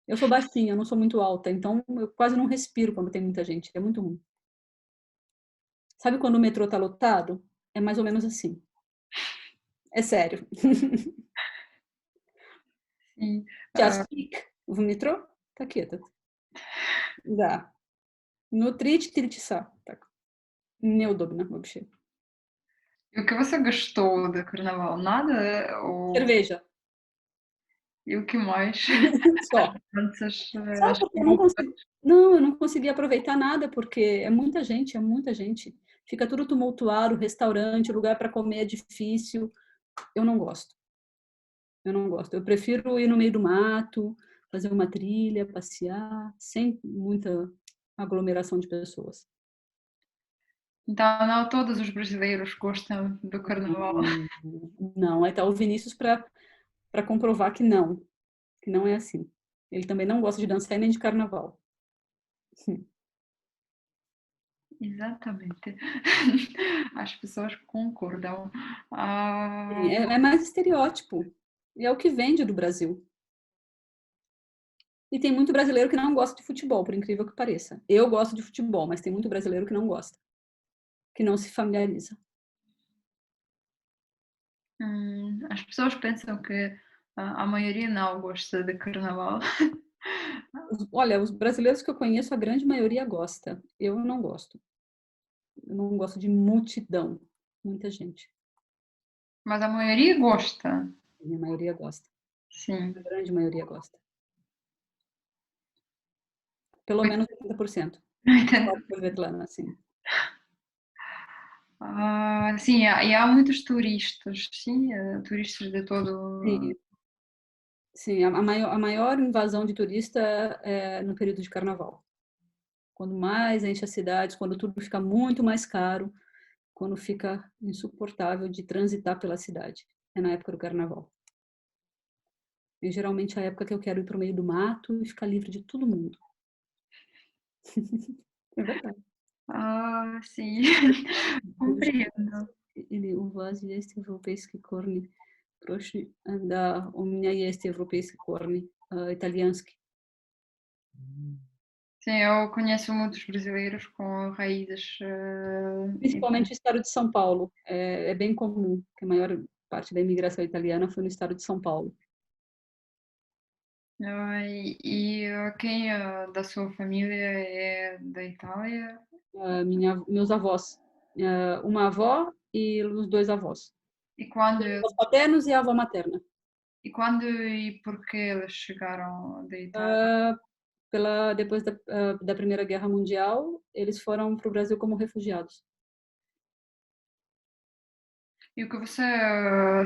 Eu sou baixinha, eu não sou muito alta, então eu quase não respiro quando tem muita gente. É muito ruim. Sabe quando o metrô tá lotado? É mais ou menos assim. É sério. Sim. Час пік в метро так этот. Да. Ну, 3-4 часа. Так. Неудобно вообще. E o que você gostou do carnaval? Nada? Cerveja. E o que mais? Só. Danças, Só as porque roupas. eu não consegui aproveitar nada, porque é muita gente, é muita gente. Fica tudo tumultuado, restaurante, lugar para comer é difícil. Eu não gosto. Eu não gosto. Eu prefiro ir no meio do mato, fazer uma trilha, passear, sem muita aglomeração de pessoas. Então, não todos os brasileiros gostam do carnaval. Não, aí tá o Vinícius para comprovar que não é assim. Ele também não gosta de dançar e nem de carnaval. Exatamente. As pessoas concordam. Sim, é mais estereótipo. E é o que vende do Brasil. E tem muito brasileiro que não gosta de futebol, por incrível que pareça. Eu gosto de futebol, mas tem muito brasileiro que não gosta, que não se familiariza. As pessoas pensam que a maioria não gosta de carnaval. Olha, os brasileiros que eu conheço, a grande maioria gosta. Eu não gosto. Eu não gosto de multidão. Muita gente. Mas a maioria gosta. A minha maioria gosta. Sim. A grande maioria gosta. Pelo menos 80%. Pode ser Svetlana, assim. Sim, e há muitos turistas, sim, turistas de todo. Sim, sim, a maior invasão de turista é no período de carnaval. Quando mais enche as cidades, quando tudo fica muito mais caro, quando fica insuportável de transitar pela cidade. É na época do carnaval. É geralmente a época que eu quero ir para o meio do mato e ficar livre de todo mundo. É verdade. Sim, compreendo. Или у вас есть европейские корни? Проще, да, у меня есть европейские корни, итальянские. Sim, eu conheço muitos brasileiros com raízes. Principalmente o estado de São Paulo. É bem comum, que a maior parte da imigração italiana foi no estado de São Paulo. Quem da sua família é da Itália? Meus avós. Uma avó e os dois avós. E quando, Os avós paternos e a avó materna. e por que eles chegaram da Itália? Depois da Primeira Guerra Mundial, eles foram para o Brasil como refugiados. E o que você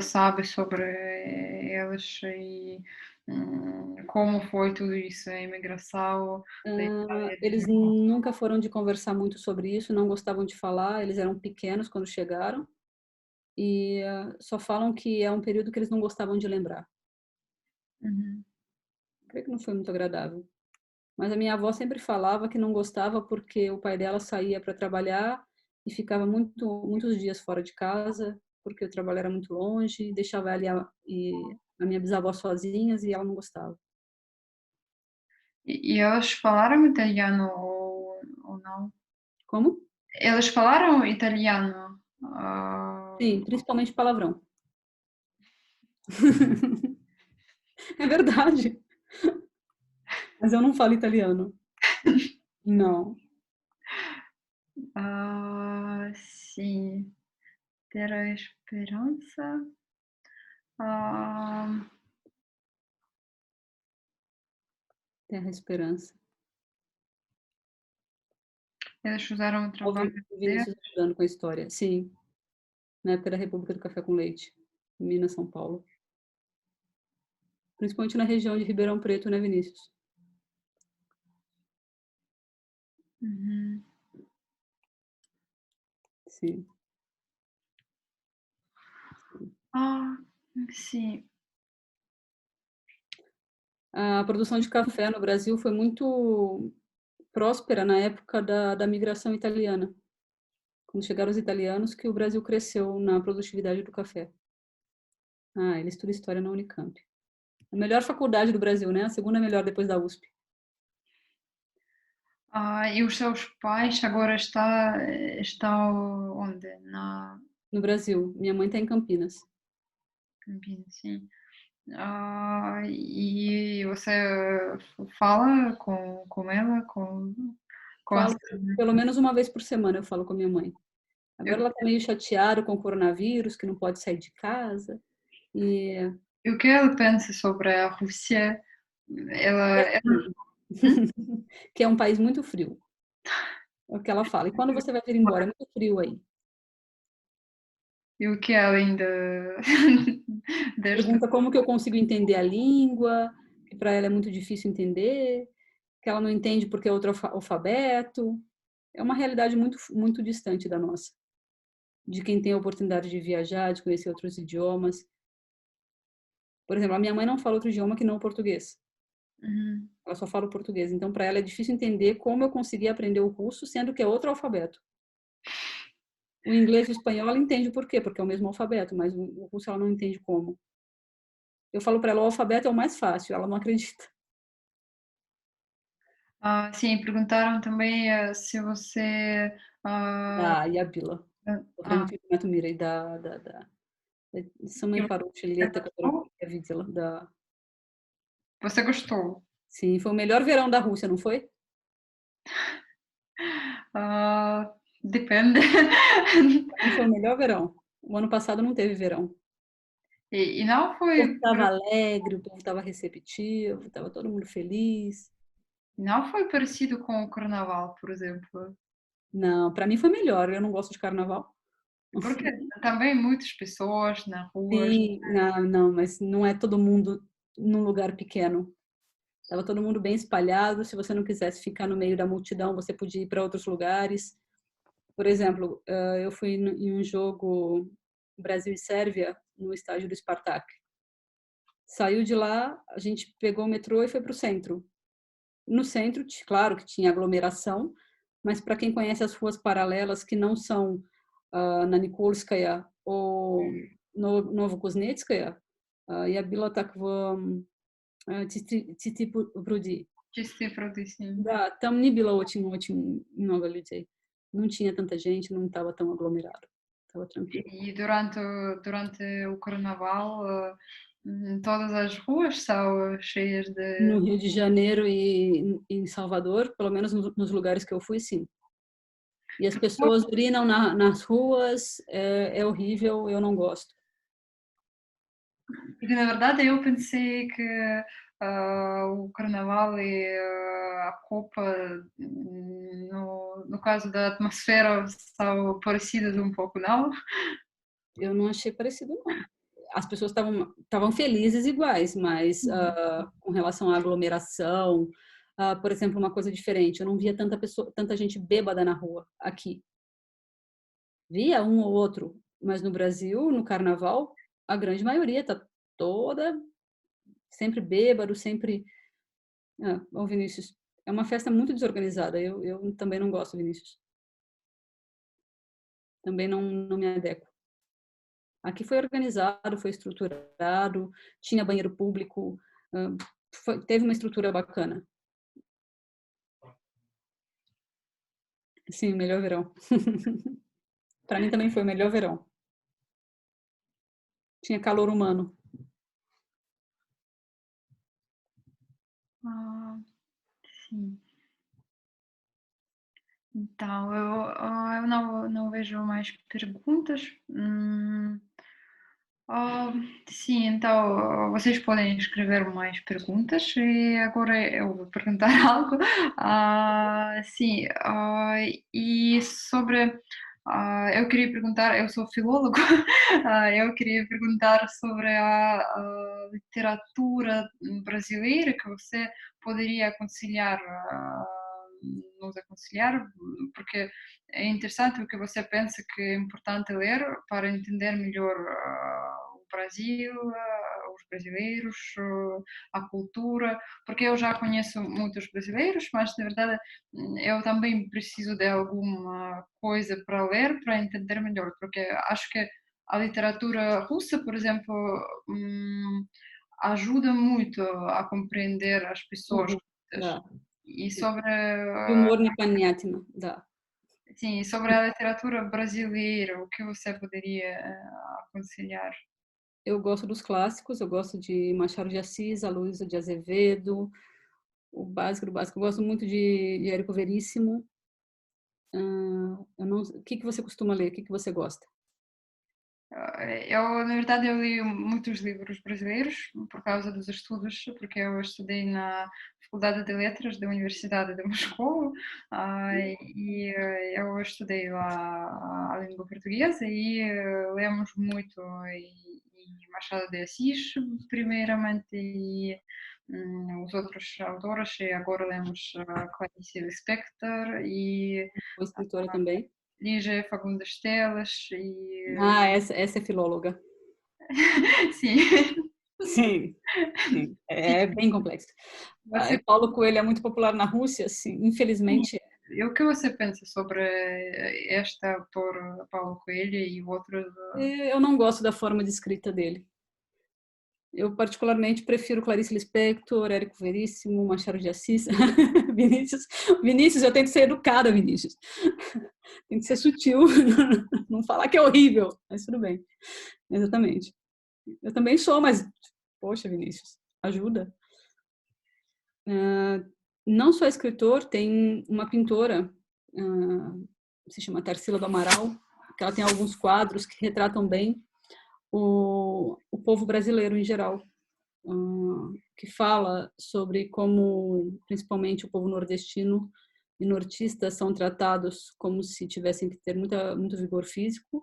sabe sobre eles e como foi tudo isso, a imigração da Itália? Eles nunca foram de conversar muito sobre isso, não gostavam de falar, eles eram pequenos quando chegaram e só falam que é um período que eles não gostavam de lembrar. Uhum. Creio que não foi muito agradável. Mas a minha avó sempre falava que não gostava porque o pai dela saía para trabalhar e ficava muitos dias fora de casa, porque o trabalho era muito longe, deixava ela e a minha bisavó sozinhas e ela não gostava. E eles falaram italiano ou não? Como? Eles falaram italiano? Sim, principalmente palavrão. É verdade. Mas eu não falo italiano. Não. Sim. Ter a esperança. Ah, Terra Esperança. eles fizeram o trabalho O deles. Vinícius ajudando com a história. Sim, na época da República do Café com Leite, em Minas, São Paulo. Principalmente na região de Ribeirão Preto, né, Vinícius? Uhum. Sim. Sim. A produção de café no Brasil foi muito próspera na época da migração italiana. Quando chegaram os italianos, que o Brasil cresceu na produtividade do café. Ele estuda história na Unicamp. A melhor faculdade do Brasil, né? A segunda melhor depois da USP. E os seus pais agora estão onde? No Brasil. Minha mãe está em Campinas. Campinas, sim. E você fala com ela, com a Falo pelo menos uma vez por semana, eu falo com a minha mãe. Agora ela está meio chateada com o coronavírus, que não pode sair de casa. E o que ela pensa sobre a Rússia? Ela, que é um país muito frio. É o que ela fala. E quando você vai vir embora? É muito frio aí. e o que ela ainda desta Pergunta como que eu consigo entender a língua, que para ela é muito difícil entender, que ela não entende porque é outro alfabeto. É uma realidade muito, muito distante da nossa. De quem tem a oportunidade de viajar, de conhecer outros idiomas. Por exemplo, a minha mãe não fala outro idioma que não o português. Uhum. Ela só fala o português. Então, para ela é difícil entender como eu consegui aprender o russo, sendo que é outro alfabeto. O inglês e o espanhol ela entende por quê, porque é o mesmo alfabeto, mas o russo ela não entende como. Eu falo para ela, o alfabeto é o mais fácil, ela não acredita. Sim, perguntaram também se você. E a Bila. Ah, Правильно мира да. Самые e хорошие você лето, которое gostou? я видела, да. Você gostou? Sim, foi o melhor verão da Rússia, não foi? Depende. Para mim foi o melhor verão. O ano passado não teve verão. E não O povo foi, estava alegre, o povo estava receptivo, estava todo mundo feliz. não foi parecido com o carnaval, por exemplo. Não, para mim foi melhor. Eu não gosto de carnaval. Porque também muitas pessoas nas ruas. Sim, não, mas não é todo mundo num lugar pequeno. Estava todo mundo bem espalhado. Se você não quisesse ficar no meio da multidão, você podia ir para outros lugares. Por exemplo, eu fui em um jogo Brasil e Sérvia no estádio do Spartak. Saiu de lá, a gente pegou o metrô e foi para o centro. No centro, claro que tinha aglomeração, mas para quem conhece as ruas paralelas que não são na Nikolskaya ou Novokuznetskaya, я была так в Тити-Пруди. Чистые пруды, sim. Да, там не было очень много людей. Não tinha tanta gente, não estava tão aglomerado. Estava tranquilo. E durante o carnaval, todas as ruas são cheias de. No Rio de Janeiro e em Salvador, pelo menos nos lugares que eu fui, sim. E as pessoas urinam nas ruas, é horrível, eu não gosto. Porque na verdade eu pensei que o carnaval e a Copa, no caso da atmosfera, são parecidas um pouco, não? Eu não achei parecido, não. As pessoas estavam felizes iguais, mas com relação à aglomeração, por exemplo, uma coisa diferente, eu não via tanta gente bêbada na rua aqui. Via um ou outro, mas no Brasil, no carnaval, a grande maioria está toda sempre bêbado, sempre. Ô Vinícius, é uma festa muito desorganizada. Eu também não gosto, Vinícius. Também não me adequo. Aqui foi organizado, foi estruturado, tinha banheiro público, teve uma estrutura bacana. Sim, o melhor verão. Para mim também foi o melhor verão. Tinha calor humano. Sim. Então, eu não vejo mais perguntas. Sim, então vocês podem escrever mais perguntas e agora eu vou perguntar algo. Sim, e sobre. Eu queria perguntar, eu sou filólogo, eu queria perguntar sobre a literatura brasileira que você poderia nos aconselhar, porque é interessante o que você pensa que é importante ler para entender melhor o Brasil, os brasileiros, a cultura, porque eu já conheço muitos brasileiros, mas na verdade eu também preciso de alguma coisa para ler para entender melhor, porque acho que a literatura russa, por exemplo, ajuda muito a compreender as pessoas. Uhum. Да. E sobre, Юмор непонятен, да. sim, sobre a literatura brasileira, o que você poderia aconselhar? Eu gosto dos clássicos, eu gosto de Machado de Assis, Aloysio de Azevedo, o básico do básico. Eu gosto muito de Érico Veríssimo. Eu não, o que você costuma ler? O que você gosta? Eu, na verdade, eu li muitos livros brasileiros por causa dos estudos, porque eu estudei na Faculdade de Letras da Universidade de Moscou, e eu estudei lá a língua portuguesa e lemos muito e Machado de Assis, primeiramente, e os outros autores, e agora lemos Clarice Lispector e Sou escritora também. Lígia Fagundes Teles e... Essa é filóloga. Sim. Sim, sim. É bem complexo. Você, Paulo Coelho é muito popular na Rússia, sim, infelizmente. e o que você pensa sobre esta autor Paulo Coelho e outros? Eu não gosto da forma de escrita dele. Eu particularmente prefiro Clarice Lispector, Érico Veríssimo, Machado de Assis, Vinícius, eu tento ser educada, Vinícius. Tem que ser sutil, não falar que é horrível, mas tudo bem. Exatamente. Eu também sou, mas, poxa, Vinícius, ajuda. Não só escritor, tem uma pintora, se chama Tarsila do Amaral, que ela tem alguns quadros que retratam bem o povo brasileiro em geral, que fala sobre como, principalmente, o povo nordestino e nortistas são tratados como se tivessem que ter muito vigor físico,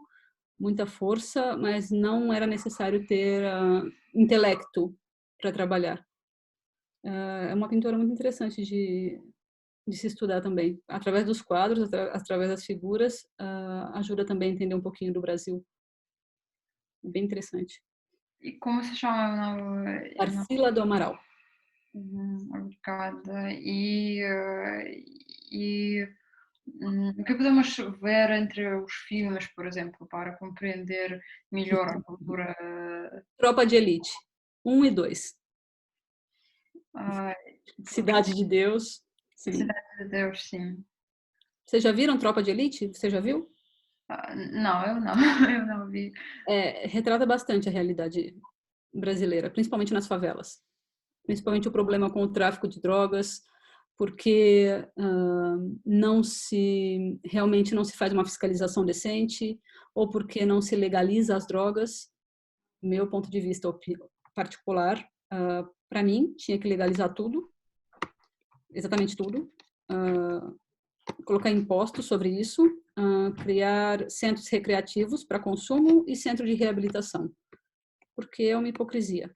muita força, mas não era necessário ter intelecto para trabalhar. É uma pintura muito interessante de se estudar também. Através dos quadros, através das figuras, ajuda também a entender um pouquinho do Brasil. É bem interessante. E como se chama Tarsila do Amaral. Obrigada. E o que podemos ver entre os filmes, por exemplo, para compreender melhor a cultura? Tropa de Elite, 1 e 2. ah, Cidade de Deus. Sim. Cidade de Deus, sim. Vocês já viram Tropa de Elite? Você já viu? Não, eu não, eu não vi. Retrata bastante a realidade brasileira, principalmente nas favelas. Principalmente o problema com o tráfico de drogas, porque realmente não se faz uma fiscalização decente, ou porque não se legaliza as drogas. Meu ponto de vista particular, para mim, tinha que legalizar tudo, exatamente tudo, colocar impostos sobre isso, criar centros recreativos para consumo e centro de reabilitação, porque é uma hipocrisia.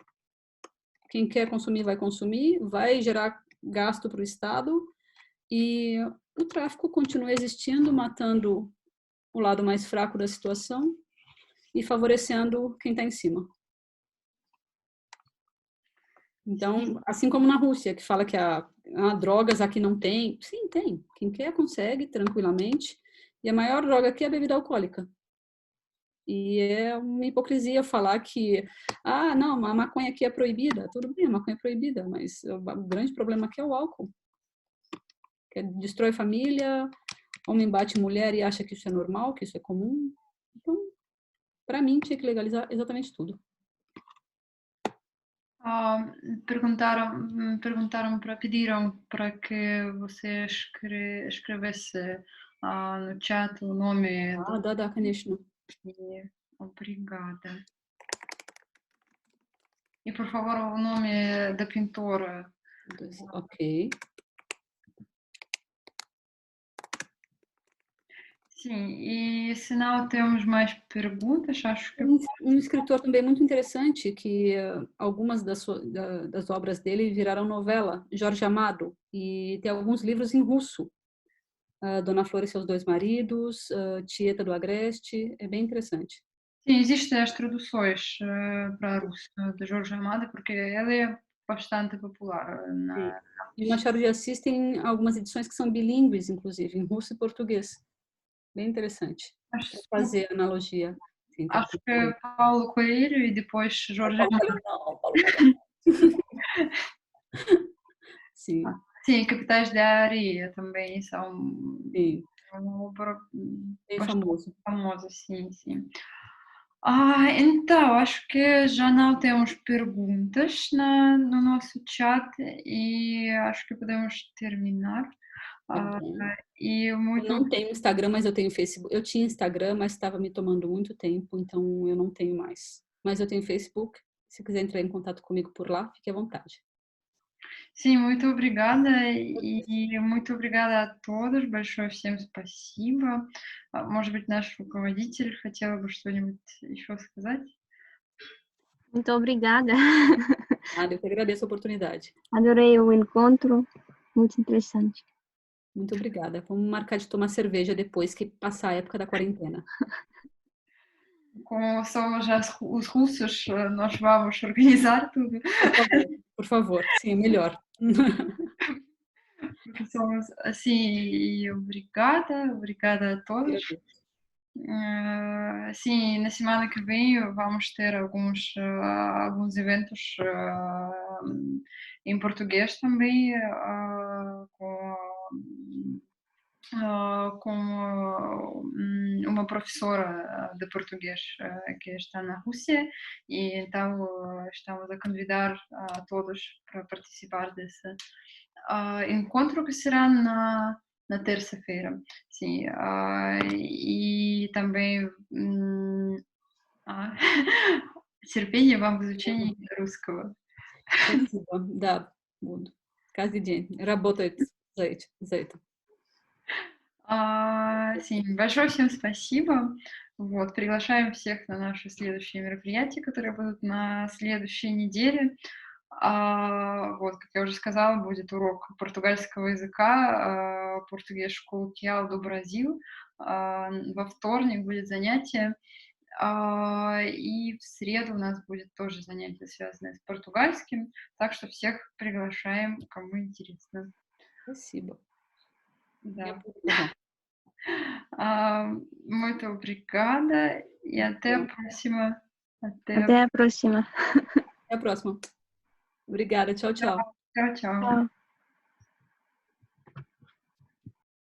Quem quer consumir, vai gerar gasto para o Estado e o tráfico continua existindo, matando o lado mais fraco da situação e favorecendo quem está em cima. Então, assim como na Rússia, que fala que drogas aqui não tem. Sim, tem. Quem quer consegue tranquilamente. E a maior droga aqui é a bebida alcoólica. E é uma hipocrisia falar que, não, a maconha aqui é proibida. Tudo bem, a maconha é proibida, mas o grande problema aqui é o álcool. Que destrói família, homem bate mulher e acha que isso é normal, que isso é comum. Então, para mim, tinha que legalizar exatamente tudo. Pediram para que você escrevesse no chat o nome do... Да, конечно. Obrigada. E, por favor, o nome da pintora. Ok. Sim, e se não temos mais perguntas, acho que... Um escritor também muito interessante, que algumas das obras dele viraram novela, Jorge Amado, e tem alguns livros em russo. Dona Flor e seus dois maridos, Tieta do Agreste, é bem interessante. Sim, existem as traduções para a russo de Jorge Amado, porque ele é bastante popular. E Machado de Assis tem algumas edições que são bilíngues, inclusive, em russo e português. Bem interessante. Fazer analogia. Acho que Paulo Coelho e depois Jorge Amado. Paulo Coelho não. Sim, Sim, Capitais da Areia também são sim, uma obra bem bastante famoso. famosa, sim, sim. Então, acho que já não temos perguntas no nosso chat e acho que podemos terminar. Tá Ah, bom. e Eu muito não tenho Instagram, mas eu tenho Facebook. Eu tinha Instagram, mas estava me tomando muito tempo, então eu não tenho mais. Mas eu tenho Facebook. Se quiser entrar em contato comigo por lá, fique à vontade. Sim, muito obrigada и muito obrigада a todos. Большое всем спасибо. Может быть, наш руководитель хотела бы что-нибудь еще сказать? Muito obrigada. Eu que agradeço a oportunidade. Adorei o encontro, muito interessante. Muito obrigada. Vamos marcar de tomar cerveja depois que passar a época da quarentena. Como somos já os russos, nós vamos organizar tudo. Por favor, por favor. Sim, é melhor. Porque somos assim, e obrigada a todos. Agradeço. Sim, na semana que vem vamos ter alguns eventos em português também, com uma professora de português que está na Rússia, e então estamos a convidar a todos para participar desse encontro que será na terça-feira. Sim, и também терпение вам в изучении русского. Спасибо. Да, буду. Каждый день. Работает за это. Sim, большое всем спасибо. Вот, приглашаем всех на наши следующие мероприятия, которые будут на следующей неделе. Вот, как я уже сказала, будет урок португальского языка, Português Coloquial do Brasil. Во вторник будет занятие, и в среду у нас будет тоже занятие, связанное с португальским. Так что всех приглашаем, кому интересно. Спасибо. Да. Tá Muito obrigada e até a próxima. Até a próxima. Até a próxima. Obrigada. Tchau, tchau. Tchau, tchau. Tchau.